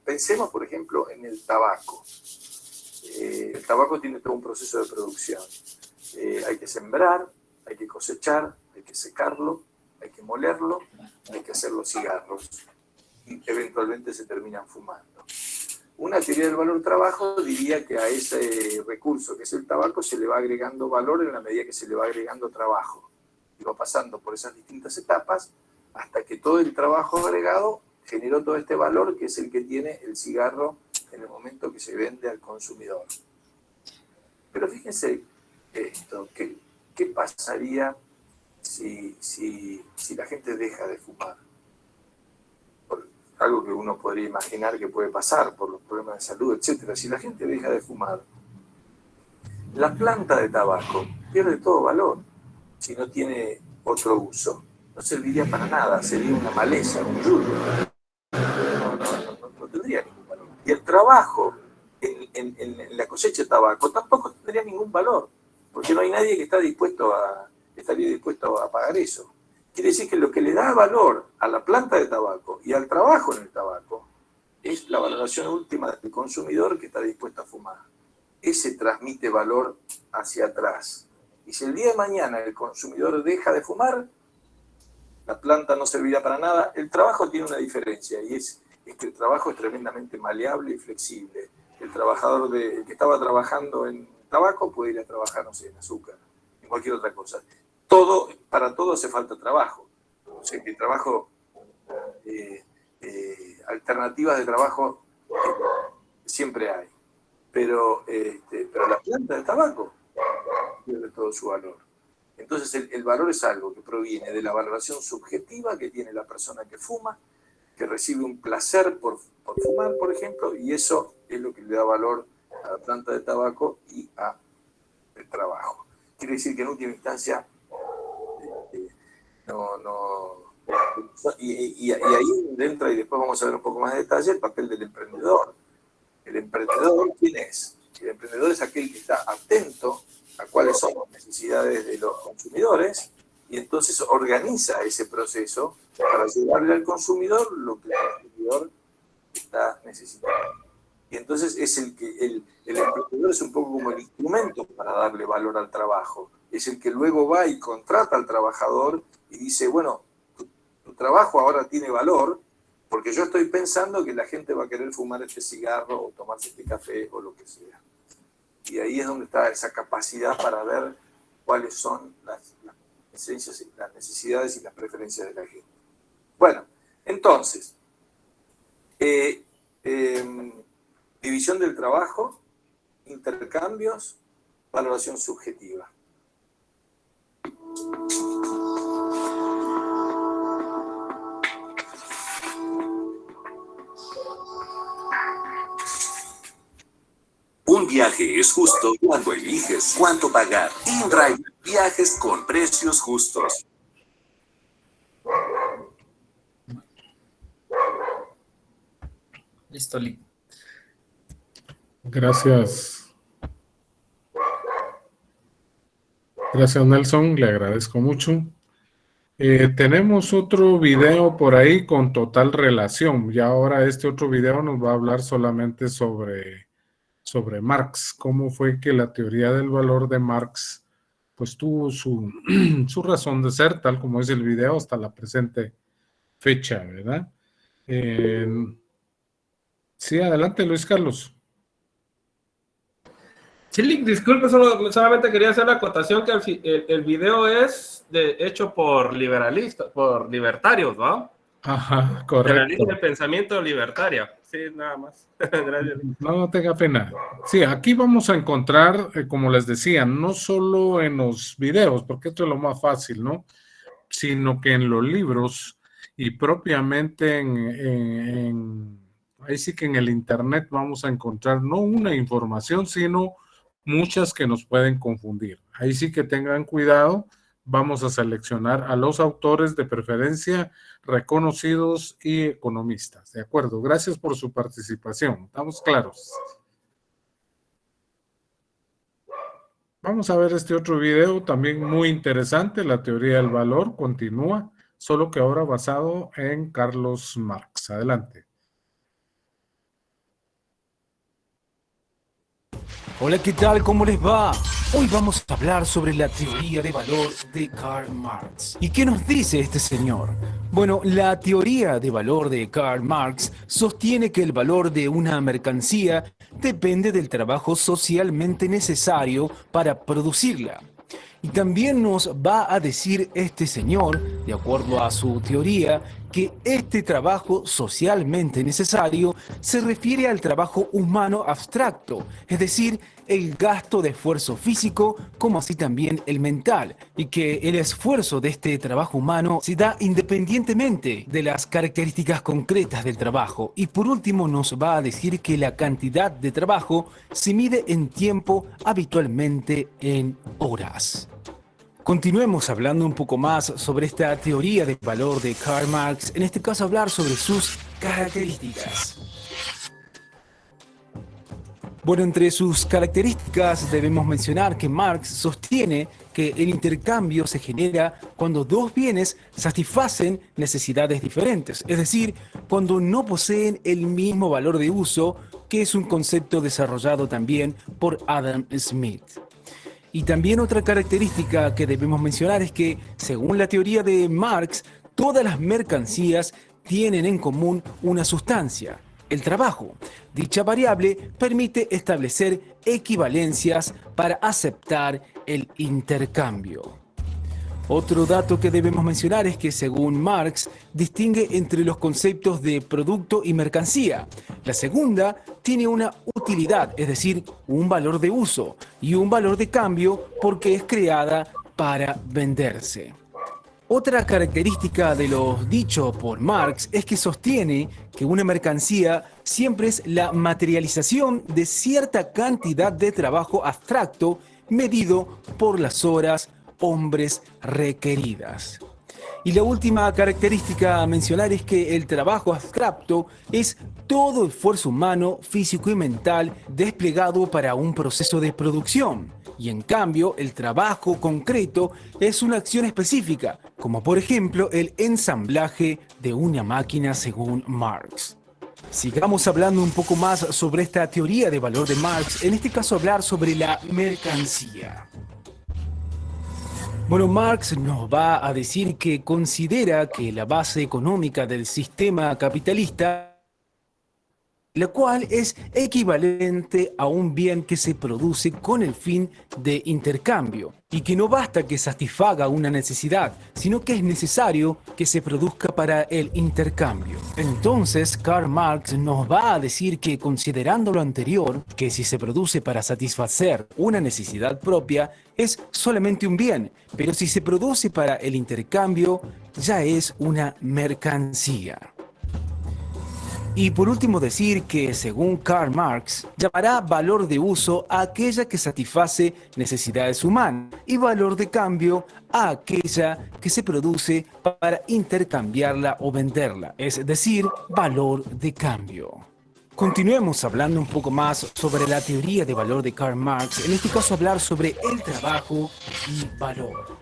Pensemos, por ejemplo, en el tabaco. El tabaco tiene todo un proceso de producción. Hay que sembrar, hay que cosechar, hay que secarlo, hay que molerlo, hay que hacer los cigarros. Y eventualmente se terminan fumando. Una teoría del valor trabajo diría que a ese recurso que es el tabaco se le va agregando valor en la medida que se le va agregando trabajo. Y va pasando por esas distintas etapas hasta que todo el trabajo agregado generó todo este valor que es el que tiene el cigarro en el momento que se vende al consumidor. Pero fíjense esto, ¿qué pasaría si la gente deja de fumar? Algo que uno podría imaginar que puede pasar por los problemas de salud, etc. Si la gente deja de fumar, la planta de tabaco pierde todo valor si no tiene otro uso. No serviría para nada, sería una maleza, un yugo. No tendría ningún valor. Y el trabajo en la cosecha de tabaco tampoco tendría ningún valor, porque no hay nadie que estaría dispuesto a pagar eso. Quiere decir que lo que le da valor a la planta de tabaco y al trabajo en el tabaco es la valoración última del consumidor que está dispuesto a fumar. Ese transmite valor hacia atrás. Y si el día de mañana el consumidor deja de fumar, la planta no servirá para nada. El trabajo tiene una diferencia y es que el trabajo es tremendamente maleable y flexible. el trabajador el que estaba trabajando en tabaco puede ir a trabajar, no sé, en azúcar, en cualquier otra cosa. Para todo hace falta trabajo. O sea, que trabajo, alternativas de trabajo siempre hay. Pero la planta de tabaco pierde todo su valor. Entonces el valor es algo que proviene de la valoración subjetiva que tiene la persona que fuma, que recibe un placer por fumar, por ejemplo, y eso es lo que le da valor a la planta de tabaco y al trabajo. Quiere decir que en última instancia y ahí entra, y después vamos a ver un poco más de detalle, el papel del emprendedor. ¿El emprendedor quién es? El emprendedor es aquel que está atento a cuáles son las necesidades de los consumidores y entonces organiza ese proceso para llevarle al consumidor lo que el consumidor está necesitando. Y entonces es el emprendedor es un poco como el instrumento para darle valor al trabajo. Es el que luego va y contrata al trabajador y dice, bueno, tu trabajo ahora tiene valor porque yo estoy pensando que la gente va a querer fumar este cigarro o tomarse este café o lo que sea. Y ahí es donde está esa capacidad para ver cuáles son las necesidades y las preferencias de la gente. Bueno, entonces, división del trabajo, intercambios, valoración subjetiva. Un viaje es justo cuando eliges cuánto pagar. InDrive, viajes con precios justos. Listo, Lick. Gracias. Gracias, Nelson. Le agradezco mucho. Tenemos otro video por ahí con total relación. Y ahora este otro video nos va a hablar solamente sobre Marx. Cómo fue que la teoría del valor de Marx pues tuvo su razón de ser, tal como es el video, hasta la presente fecha, ¿verdad? Sí, adelante, Luis Carlos. Sí, Lick, disculpe, solamente quería hacer la acotación que el video es hecho por libertarios, ¿no? Ajá, correcto. Analiza el pensamiento libertario. Sí, nada más. Gracias. No tenga pena. Sí, aquí vamos a encontrar, como les decía, no solo en los videos, porque esto es lo más fácil, ¿no? Sino que en los libros y propiamente ahí sí que en el internet vamos a encontrar no una información, sino muchas que nos pueden confundir. Ahí sí que tengan cuidado. Vamos a seleccionar a los autores de preferencia reconocidos y economistas. ¿De acuerdo? Gracias por su participación. ¿Estamos claros? Vamos a ver este otro video también muy interesante. La teoría del valor continúa, solo que ahora basado en Carlos Marx. Adelante. Hola, ¿qué tal? ¿Cómo les va? Hoy vamos a hablar sobre la teoría de valor de Karl Marx. ¿Y qué nos dice este señor? Bueno, la teoría de valor de Karl Marx sostiene que el valor de una mercancía depende del trabajo socialmente necesario para producirla. Y también nos va a decir este señor, de acuerdo a su teoría, que este trabajo socialmente necesario se refiere al trabajo humano abstracto, es decir, el gasto de esfuerzo físico, como así también el mental, y que el esfuerzo de este trabajo humano se da independientemente de las características concretas del trabajo. Y por último nos va a decir que la cantidad de trabajo se mide en tiempo, habitualmente en horas. Continuemos hablando un poco más sobre esta teoría del valor de Karl Marx, en este caso hablar sobre sus características. Bueno, entre sus características debemos mencionar que Marx sostiene que el intercambio se genera cuando dos bienes satisfacen necesidades diferentes, es decir, cuando no poseen el mismo valor de uso, que es un concepto desarrollado también por Adam Smith. Y también otra característica que debemos mencionar es que, según la teoría de Marx, todas las mercancías tienen en común una sustancia. el trabajo. Dicha variable permite establecer equivalencias para aceptar el intercambio. Otro dato que debemos mencionar es que, según Marx, distingue entre los conceptos de producto y mercancía. La segunda tiene una utilidad, es decir, un valor de uso, y un valor de cambio porque es creada para venderse. Otra característica de lo dicho por Marx es que sostiene que una mercancía siempre es la materialización de cierta cantidad de trabajo abstracto medido por las horas hombres requeridas. Y la última característica a mencionar es que el trabajo abstracto es todo esfuerzo humano, físico y mental desplegado para un proceso de producción. Y en cambio, el trabajo concreto es una acción específica, como por ejemplo el ensamblaje de una máquina según Marx. Sigamos hablando un poco más sobre esta teoría de valor de Marx, en este caso hablar sobre la mercancía. Bueno, Marx nos va a decir que considera que la base económica del sistema capitalista, la cual es equivalente a un bien que se produce con el fin de intercambio, y que no basta que satisfaga una necesidad, sino que es necesario que se produzca para el intercambio. Entonces, Karl Marx nos va a decir que, considerando lo anterior, que si se produce para satisfacer una necesidad propia, es solamente un bien, pero si se produce para el intercambio, ya es una mercancía. Y por último decir que, según Karl Marx, llamará valor de uso a aquella que satisface necesidades humanas y valor de cambio a aquella que se produce para intercambiarla o venderla, es decir, valor de cambio. Continuemos hablando un poco más sobre la teoría de valor de Karl Marx, en este caso hablar sobre el trabajo y valor.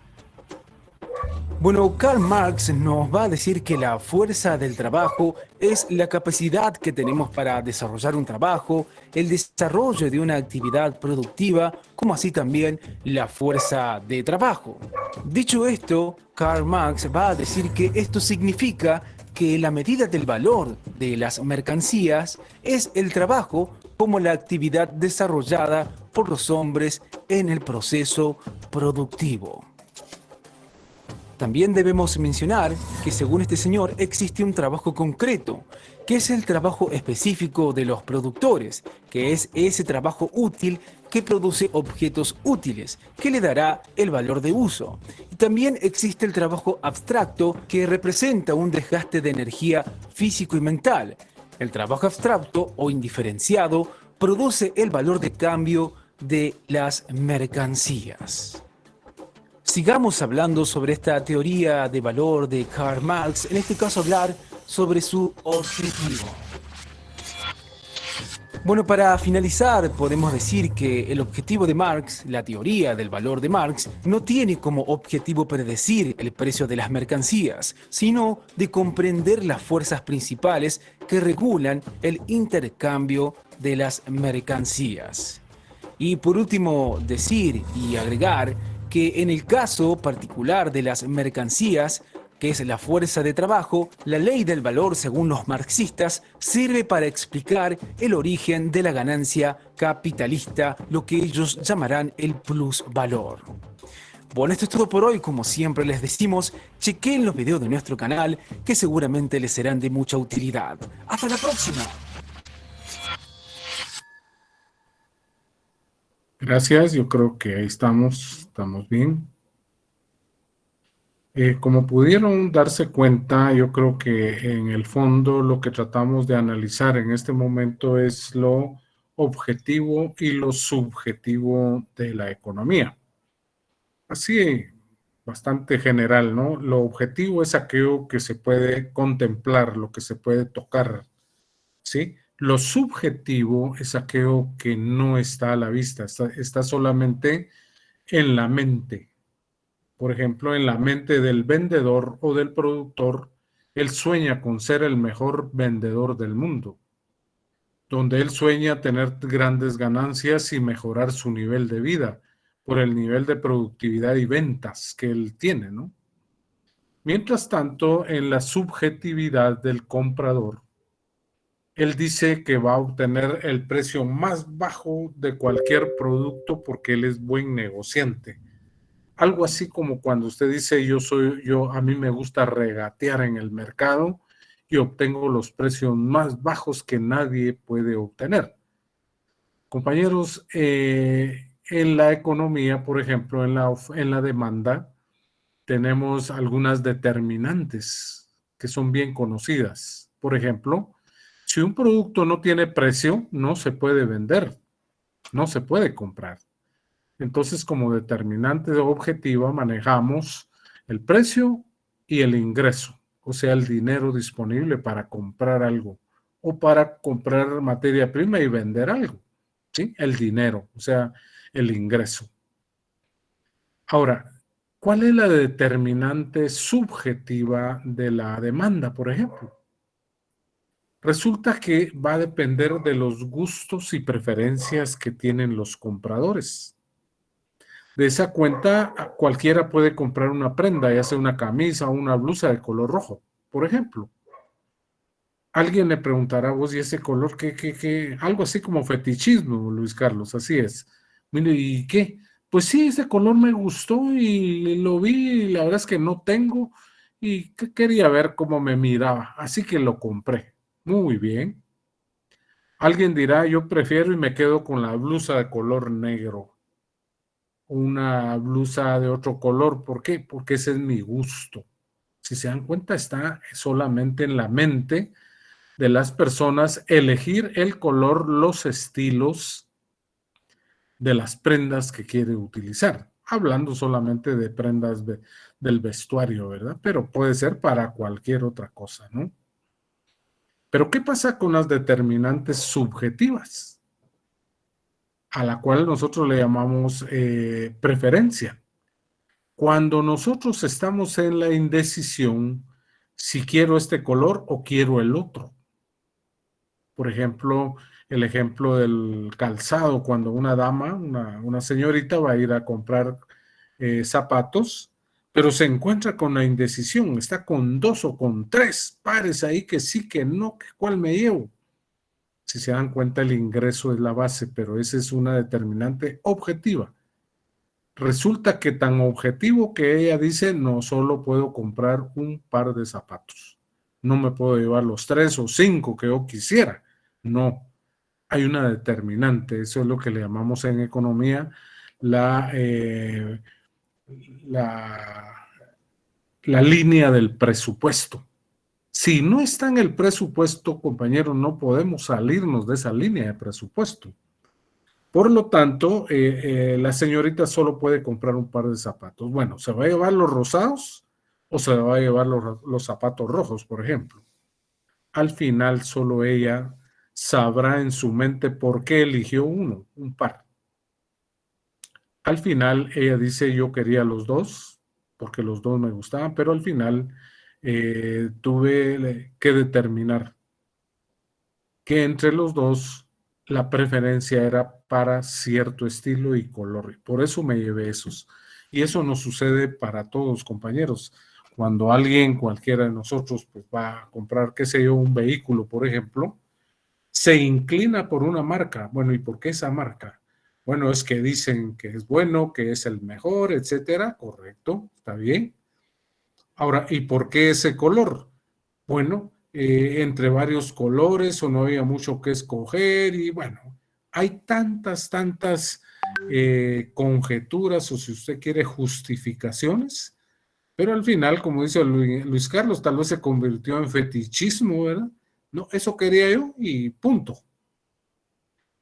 Bueno, Karl Marx nos va a decir que la fuerza del trabajo es la capacidad que tenemos para desarrollar un trabajo, el desarrollo de una actividad productiva, como así también la fuerza de trabajo. Dicho esto, Karl Marx va a decir que esto significa que la medida del valor de las mercancías es el trabajo como la actividad desarrollada por los hombres en el proceso productivo. También debemos mencionar que, según este señor, existe un trabajo concreto, que es el trabajo específico de los productores, que es ese trabajo útil que produce objetos útiles, que le dará el valor de uso. Y también existe el trabajo abstracto, que representa un desgaste de energía físico y mental. El trabajo abstracto o indiferenciado produce el valor de cambio de las mercancías. Sigamos hablando sobre esta teoría de valor de Karl Marx, en este caso hablar sobre su objetivo. Bueno, para finalizar, podemos decir que el objetivo de Marx, la teoría del valor de Marx, no tiene como objetivo predecir el precio de las mercancías, sino de comprender las fuerzas principales que regulan el intercambio de las mercancías. Y por último, decir y agregar que en el caso particular de las mercancías, que es la fuerza de trabajo, la ley del valor, según los marxistas, sirve para explicar el origen de la ganancia capitalista, lo que ellos llamarán el plusvalor. Bueno, esto es todo por hoy. Como siempre les decimos, chequen los videos de nuestro canal, que seguramente les serán de mucha utilidad. ¡Hasta la próxima! Gracias, yo creo que ahí estamos bien. Como pudieron darse cuenta, yo creo que en el fondo lo que tratamos de analizar en este momento es lo objetivo y lo subjetivo de la economía. Así, bastante general, ¿no? Lo objetivo es aquello que se puede contemplar, lo que se puede tocar, ¿sí? Lo subjetivo es aquello que no está a la vista, está solamente en la mente. Por ejemplo, en la mente del vendedor o del productor, él sueña con ser el mejor vendedor del mundo, donde él sueña tener grandes ganancias y mejorar su nivel de vida por el nivel de productividad y ventas que él tiene, ¿no? Mientras tanto, en la subjetividad del comprador, él dice que va a obtener el precio más bajo de cualquier producto porque él es buen negociante. Algo así como cuando usted dice, a mí me gusta regatear en el mercado y obtengo los precios más bajos que nadie puede obtener. Compañeros, en la economía, por ejemplo, en la demanda, tenemos algunas determinantes que son bien conocidas. Por ejemplo, si un producto no tiene precio, no se puede vender, no se puede comprar. Entonces, como determinante objetiva, manejamos el precio y el ingreso, o sea, el dinero disponible para comprar algo o para comprar materia prima y vender algo, ¿sí? El dinero, o sea, el ingreso. Ahora, ¿cuál es la determinante subjetiva de la demanda, por ejemplo? Resulta que va a depender de los gustos y preferencias que tienen los compradores. De esa cuenta, cualquiera puede comprar una prenda, ya sea una camisa o una blusa de color rojo, por ejemplo. Alguien le preguntará a vos, ¿y ese color qué? Algo así como fetichismo, Luis Carlos, así es. Mire, ¿y qué? Pues sí, ese color me gustó y lo vi y la verdad es que no tengo y quería ver cómo me miraba, así que lo compré. Muy bien. Alguien dirá, yo prefiero y me quedo con la blusa de color negro. Una blusa de otro color. ¿Por qué? Porque ese es mi gusto. Si se dan cuenta, está solamente en la mente de las personas elegir el color, los estilos de las prendas que quiere utilizar. Hablando solamente de prendas del vestuario, ¿verdad? Pero puede ser para cualquier otra cosa, ¿no? Pero ¿qué pasa con las determinantes subjetivas? A la cual nosotros le llamamos preferencia. Cuando nosotros estamos en la indecisión, si quiero este color o quiero el otro. Por ejemplo, el ejemplo del calzado, cuando una dama, una señorita va a ir a comprar zapatos, pero se encuentra con la indecisión, está con 2 o con 3 pares ahí que sí, que no, que cuál me llevo. Si se dan cuenta, el ingreso es la base, pero esa es una determinante objetiva. Resulta que tan objetivo que ella dice, no solo puedo comprar un par de zapatos. No me puedo llevar los 3 o 5 que yo quisiera. No, hay una determinante. Eso es lo que le llamamos en economía la línea del presupuesto. Si no está en el presupuesto, compañeros, no podemos salirnos de esa línea de presupuesto. Por lo tanto, la señorita solo puede comprar un par de zapatos. Bueno, ¿se va a llevar los rosados o se va a llevar los zapatos rojos, por ejemplo? Al final, solo ella sabrá en su mente por qué eligió un par. Al final, ella dice, yo quería los dos, porque los dos me gustaban, pero al final tuve que determinar que entre los dos la preferencia era para cierto estilo y color. Por eso me llevé esos. Y eso nos sucede para todos, compañeros. Cuando alguien, cualquiera de nosotros, pues va a comprar, qué sé yo, un vehículo, por ejemplo, se inclina por una marca. Bueno, ¿y por qué esa marca? Bueno, es que dicen que es bueno, que es el mejor, etcétera. Correcto, está bien. Ahora, ¿y por qué ese color? Bueno, entre varios colores o no había mucho que escoger y bueno, hay tantas conjeturas o si usted quiere justificaciones, pero al final, como dice Luis Carlos, tal vez se convirtió en fetichismo, ¿verdad? No, eso quería yo y punto.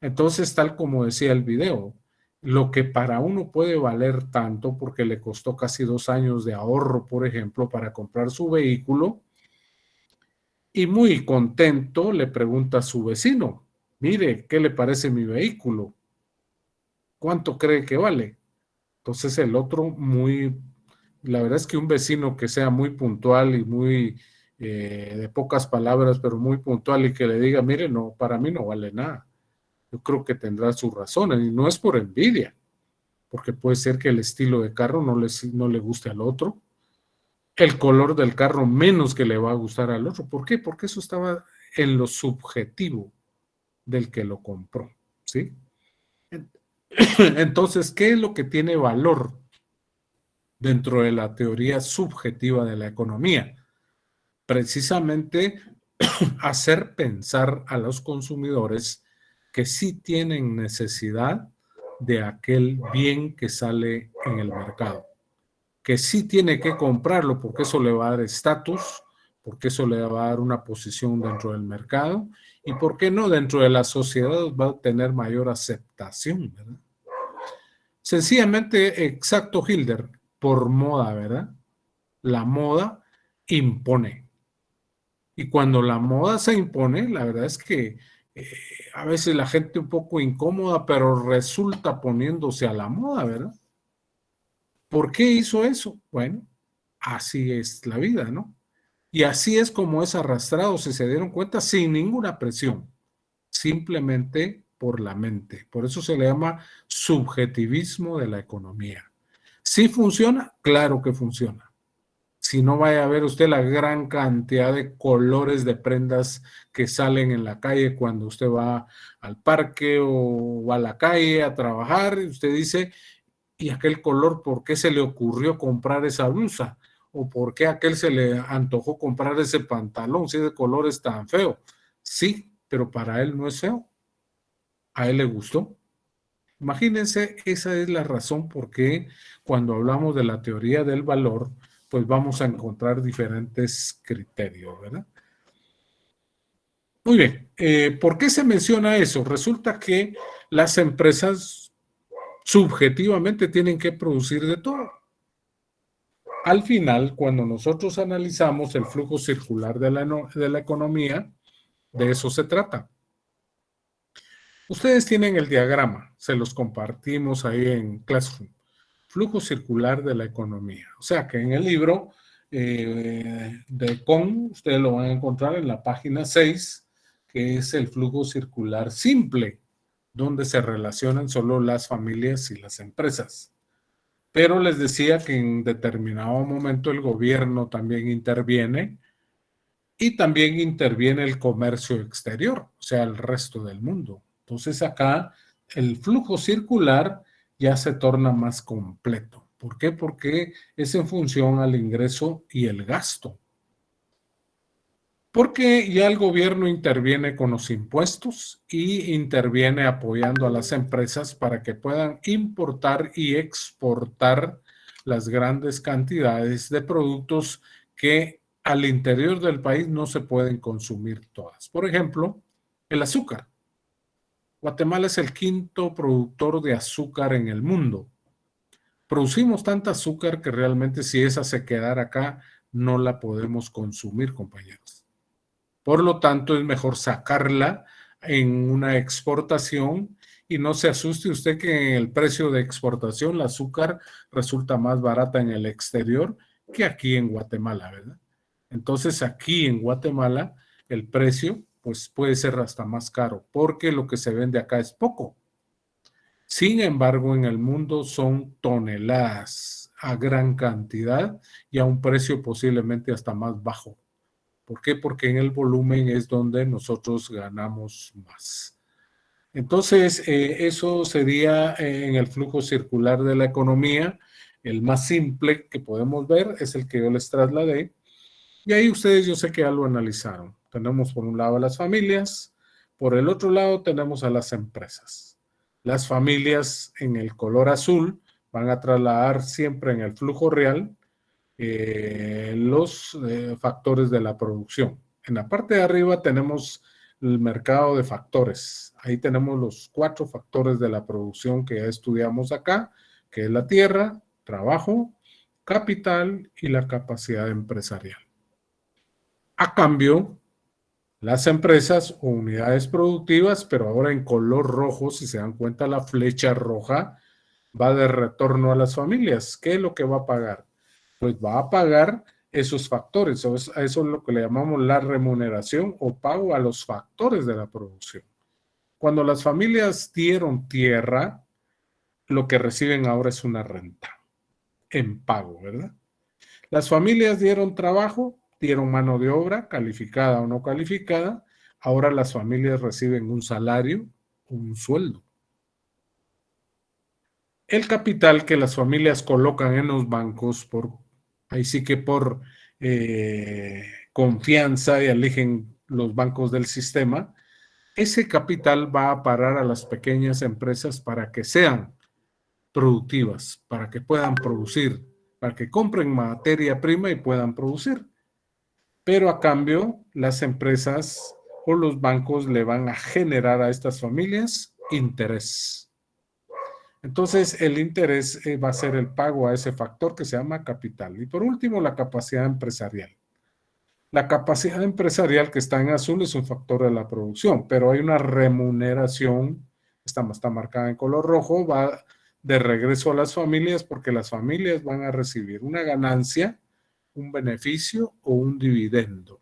Entonces, tal como decía el video, lo que para uno puede valer tanto porque le costó casi 2 años de ahorro, por ejemplo, para comprar su vehículo, y muy contento le pregunta a su vecino, mire, ¿qué le parece mi vehículo? ¿Cuánto cree que vale? Entonces el otro la verdad es que un vecino que sea muy puntual y muy de pocas palabras, pero muy puntual y que le diga, mire, no, para mí no vale nada. Yo creo que tendrá sus razones y no es por envidia, porque puede ser que el estilo de carro no le guste al otro. El color del carro menos que le va a gustar al otro. ¿Por qué? Porque eso estaba en lo subjetivo del que lo compró, ¿sí? Entonces, ¿qué es lo que tiene valor dentro de la teoría subjetiva de la economía? Precisamente hacer pensar a los consumidores que sí tienen necesidad de aquel bien que sale en el mercado, que sí tiene que comprarlo porque eso le va a dar estatus, porque eso le va a dar una posición dentro del mercado y por qué no dentro de la sociedad va a tener mayor aceptación, ¿verdad? Sencillamente, exacto, Hilder, por moda, ¿verdad? La moda impone. Y cuando la moda se impone, la verdad es que a veces la gente un poco incómoda, pero resulta poniéndose a la moda, ¿verdad? ¿Por qué hizo eso? Bueno, así es la vida, ¿no? Y así es como es arrastrado, si se dieron cuenta, sin ninguna presión, simplemente por la mente. Por eso se le llama subjetivismo de la economía. ¿Sí funciona? Claro que funciona. Si no, vaya a ver usted la gran cantidad de colores de prendas que salen en la calle cuando usted va al parque o a la calle a trabajar. Usted dice, ¿y aquel color por qué se le ocurrió comprar esa blusa? ¿O por qué a aquel se le antojó comprar ese pantalón si ese color es tan feo? Sí, pero para él no es feo. A él le gustó. Imagínense, esa es la razón por qué cuando hablamos de la teoría del valor, pues vamos a encontrar diferentes criterios, ¿verdad? Muy bien, ¿por qué se menciona eso? Resulta que las empresas subjetivamente tienen que producir de todo. Al final, cuando nosotros analizamos el flujo circular de la economía, de eso se trata. Ustedes tienen el diagrama, se los compartimos ahí en Classroom. Flujo circular de la economía. O sea que en el libro de Kohn, ustedes lo van a encontrar en la página 6, que es el flujo circular simple, donde se relacionan solo las familias y las empresas. Pero les decía que en determinado momento el gobierno también interviene y también interviene el comercio exterior, o sea, el resto del mundo. Entonces acá el flujo circular ya se torna más completo. ¿Por qué? Porque es en función al ingreso y el gasto. Porque ya el gobierno interviene con los impuestos y interviene apoyando a las empresas para que puedan importar y exportar las grandes cantidades de productos que al interior del país no se pueden consumir todas. Por ejemplo, el azúcar. Guatemala es el quinto productor de azúcar en el mundo. Producimos tanta azúcar que realmente si esa se quedara acá, no la podemos consumir, compañeros. Por lo tanto, es mejor sacarla en una exportación y no se asuste usted que en el precio de exportación el azúcar resulta más barata en el exterior que aquí en Guatemala, ¿verdad? Entonces, aquí en Guatemala el precio pues puede ser hasta más caro porque lo que se vende acá es poco. Sin embargo, en el mundo son toneladas a gran cantidad y a un precio posiblemente hasta más bajo. ¿Por qué? Porque en el volumen es donde nosotros ganamos más. Entonces, eso sería en el flujo circular de la economía. El más simple que podemos ver es el que yo les trasladé. Y ahí ustedes yo sé que ya lo analizaron. Tenemos por un lado a las familias, por el otro lado tenemos a las empresas. Las familias en el color azul van a trasladar siempre en el flujo real los factores de la producción. En la parte de arriba tenemos el mercado de factores. Ahí tenemos los 4 factores de la producción que ya estudiamos acá, que es la tierra, trabajo, capital y la capacidad empresarial. A cambio, las empresas o unidades productivas, pero ahora en color rojo, si se dan cuenta, la flecha roja va de retorno a las familias. ¿Qué es lo que va a pagar? Pues va a pagar esos factores. Eso es lo que le llamamos la remuneración o pago a los factores de la producción. Cuando las familias dieron tierra, lo que reciben ahora es una renta en pago, ¿verdad? Las familias dieron trabajo, dieron mano de obra, calificada o no calificada, Ahora las familias reciben un salario o un sueldo. El capital que las familias colocan en los bancos, ahí sí que por confianza y eligen los bancos del sistema, ese capital va a parar a las pequeñas empresas para que sean productivas, para que puedan producir, para que compren materia prima y puedan producir. Pero a cambio, las empresas o los bancos le van a generar a estas familias interés. Entonces, el interés va a ser el pago a ese factor que se llama capital. Y por último, la capacidad empresarial. La capacidad empresarial que está en azul es un factor de la producción, pero hay una remuneración, está marcada en color rojo, va de regreso a las familias porque las familias van a recibir una ganancia, un beneficio o un dividendo.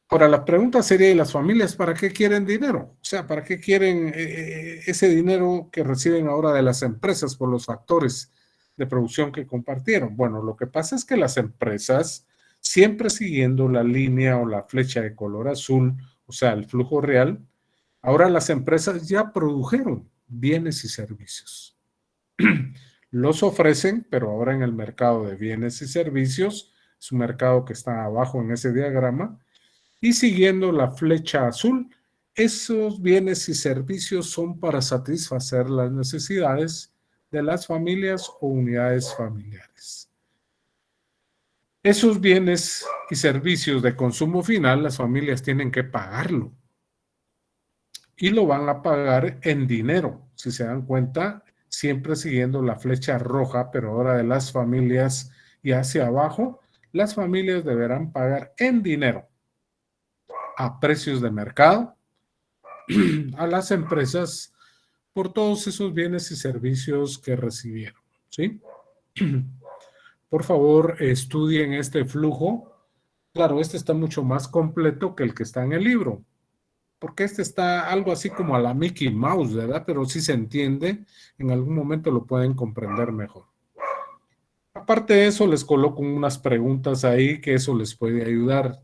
Ahora, la pregunta sería, ¿y las familias para qué quieren dinero? O sea, ¿para qué quieren ese dinero que reciben ahora de las empresas por los factores de producción que compartieron? Bueno, lo que pasa es que las empresas, siempre siguiendo la línea o la flecha de color azul, o sea, el flujo real, ahora las empresas ya produjeron bienes y servicios. Los ofrecen, pero ahora en el mercado de bienes y servicios, es un mercado que está abajo en ese diagrama, y siguiendo la flecha azul, esos bienes y servicios son para satisfacer las necesidades de las familias o unidades familiares. Esos bienes y servicios de consumo final, las familias tienen que pagarlo. Y lo van a pagar en dinero, si se dan cuenta, siempre siguiendo la flecha roja, pero ahora de las familias y hacia abajo, las familias deberán pagar en dinero, a precios de mercado, a las empresas por todos esos bienes y servicios que recibieron, ¿sí? Por favor, estudien este flujo. Claro, este está mucho más completo que el que está en el libro, porque este está algo así como a la Mickey Mouse, ¿verdad? Pero sí se entiende, en algún momento lo pueden comprender mejor. Aparte de eso, les coloco unas preguntas ahí que eso les puede ayudar.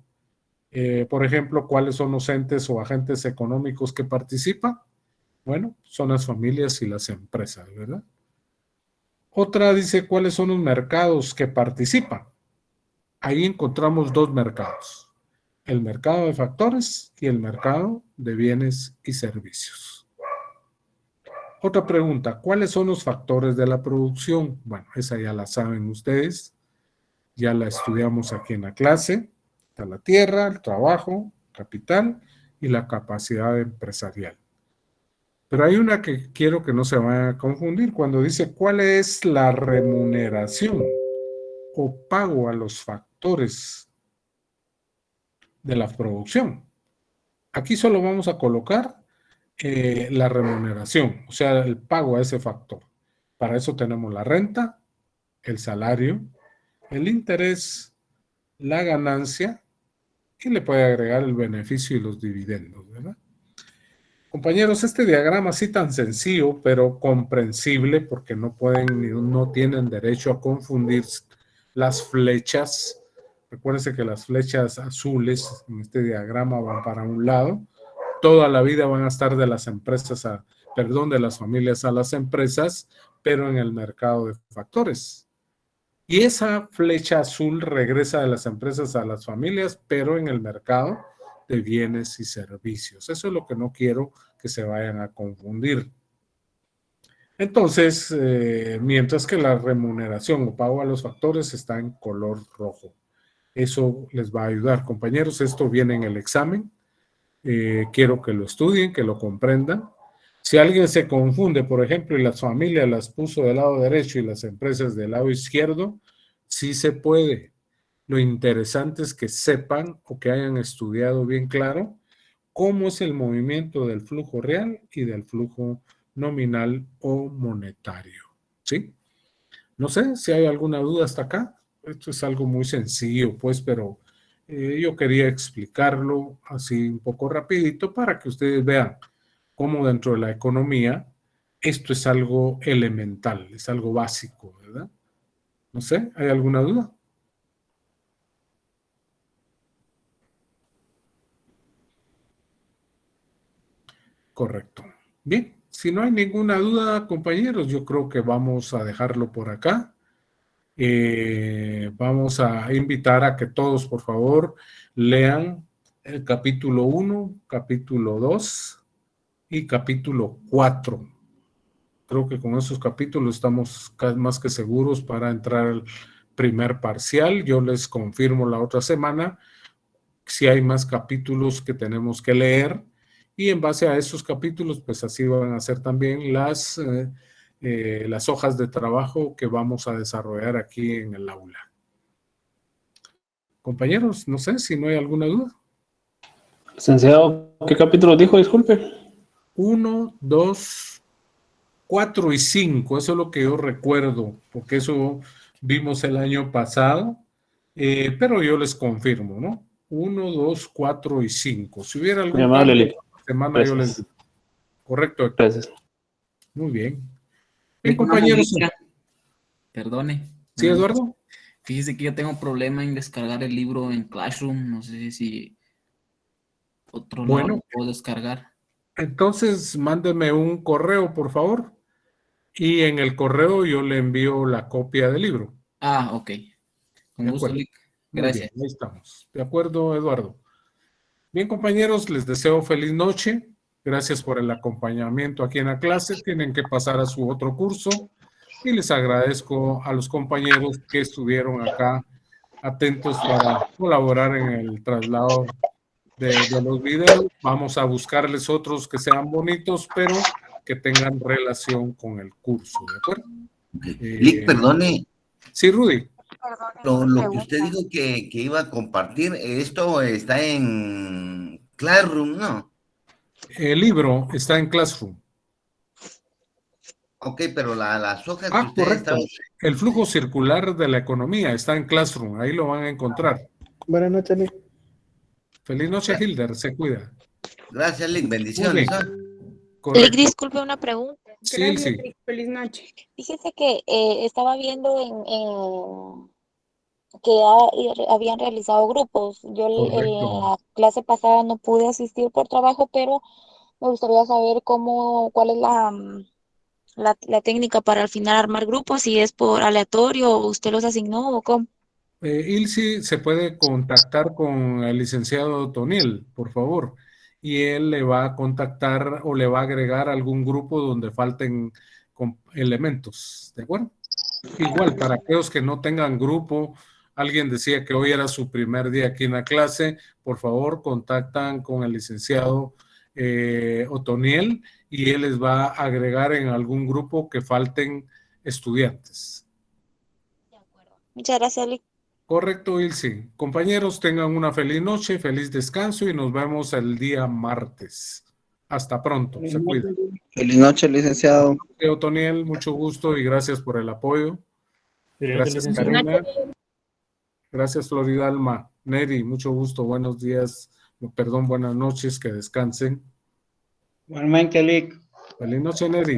Por ejemplo, ¿cuáles son los entes o agentes económicos que participan? Bueno, son las familias y las empresas, ¿verdad? Otra dice, ¿cuáles son los mercados que participan? Ahí encontramos dos mercados, el mercado de factores y el mercado de bienes y servicios. Otra pregunta, ¿cuáles son los factores de la producción? Bueno, esa ya la saben ustedes, ya la estudiamos aquí en la clase. Está la tierra, el trabajo, capital y la capacidad empresarial. Pero hay una que quiero que no se vayan a confundir cuando dice cuál es la remuneración o pago a los factores de la producción. Aquí solo vamos a colocar la remuneración, o sea, el pago a ese factor. Para eso tenemos la renta, el salario, el interés, la ganancia, y le puede agregar el beneficio y los dividendos, ¿verdad? Compañeros, este diagrama así tan sencillo, pero comprensible, porque no tienen derecho a confundir las flechas. Recuérdense que las flechas azules en este diagrama van para un lado. Toda la vida van a estar de las empresas de las familias a las empresas, pero en el mercado de factores. Y esa flecha azul regresa de las empresas a las familias, pero en el mercado de bienes y servicios. Eso es lo que no quiero que se vayan a confundir. Entonces, mientras que la remuneración o pago a los factores está en color rojo. Eso les va a ayudar, compañeros. Esto viene en el examen. Quiero que lo estudien, que lo comprendan. Si alguien se confunde, por ejemplo, y las familias las puso del lado derecho y las empresas del lado izquierdo, sí se puede. Lo interesante es que sepan o que hayan estudiado bien claro cómo es el movimiento del flujo real y del flujo nominal o monetario. ¿Sí? No sé si hay alguna duda hasta acá. Esto es algo muy sencillo, pues, pero yo quería explicarlo así un poco rapidito para que ustedes vean cómo dentro de la economía esto es algo elemental, es algo básico, ¿verdad? No sé, ¿hay alguna duda? Correcto. Bien, si no hay ninguna duda, compañeros, yo creo que vamos a dejarlo por acá. Vamos a invitar a que todos, por favor, lean el capítulo 1, capítulo 2 y capítulo 4. Creo que con esos capítulos estamos más que seguros para entrar al primer parcial. Yo les confirmo la otra semana si hay más capítulos que tenemos que leer, y en base a esos capítulos, pues así van a ser también las hojas de trabajo que vamos a desarrollar aquí en el aula. Compañeros, no sé si no hay alguna duda. Licenciado, ¿qué capítulo dijo? Disculpe. 1, 2, 4 y 5, eso es lo que yo recuerdo, porque eso vimos el año pasado, pero yo les confirmo, ¿no? 1, 2, 4 y 5. Si hubiera algún amable, cambio Lic. semana, Gracias. yo les digo. Correcto, Héctor. Gracias. Muy bien. Bien, compañeros. Perdone. Sí, Eduardo. Fíjese que yo tengo un problema en descargar el libro en Classroom. No sé si otro lado lo puedo descargar. Entonces mándeme un correo, por favor. Y en el correo yo le envío la copia del libro. Ah, ok. Con De gusto, acuerdo. Lic. Muy Gracias. bien, ahí estamos. De acuerdo, Eduardo. Bien, compañeros, les deseo feliz noche. Gracias por el acompañamiento aquí en la clase. Tienen que pasar a su otro curso. Y les agradezco a los compañeros que estuvieron acá atentos para colaborar en el traslado de los videos. Vamos a buscarles otros que sean bonitos, pero que tengan relación con el curso, ¿de acuerdo? Lic, perdone. Sí, Rudy. Lo que usted dijo que iba a compartir, esto está en Classroom, ¿no? El libro está en Classroom. Ok, pero las hojas que ustedes Correcto. estaban... El flujo circular de la economía está en Classroom. Ahí lo van a encontrar. Buenas noches, Lic. Feliz noche, Hilder. Se cuida. Gracias, Lic. Bendiciones. Lic, disculpe una pregunta. Sí, sí. Feliz noche. Fíjese que estaba viendo que habían realizado grupos. Yo en la clase pasada no pude asistir por trabajo, pero me gustaría saber cuál es la técnica para al final armar grupos, si es por aleatorio o usted los asignó o cómo. Ilse se puede contactar con el licenciado Toniel, por favor, y él le va a contactar o le va a agregar algún grupo donde falten elementos, ¿de acuerdo? Igual, para aquellos que no tengan grupo, alguien decía que hoy era su primer día aquí en la clase, por favor, contactan con el licenciado Otoniel y él les va a agregar en algún grupo que falten estudiantes. De acuerdo. Muchas gracias, Lic. Correcto, Ilse. Compañeros, tengan una feliz noche, feliz descanso y nos vemos el día martes. Hasta pronto. Se cuidan. Feliz noche, licenciado. Otoniel, mucho gusto y gracias por el apoyo. Gracias, licenciado. Karina. Gracias, Floridalma. Neri, mucho gusto. Buenos días. Perdón, buenas noches. Que descansen. Igualmente, Lic. Feliz noche, Neri.